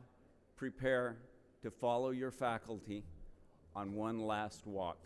prepare to follow your faculty on one last walk.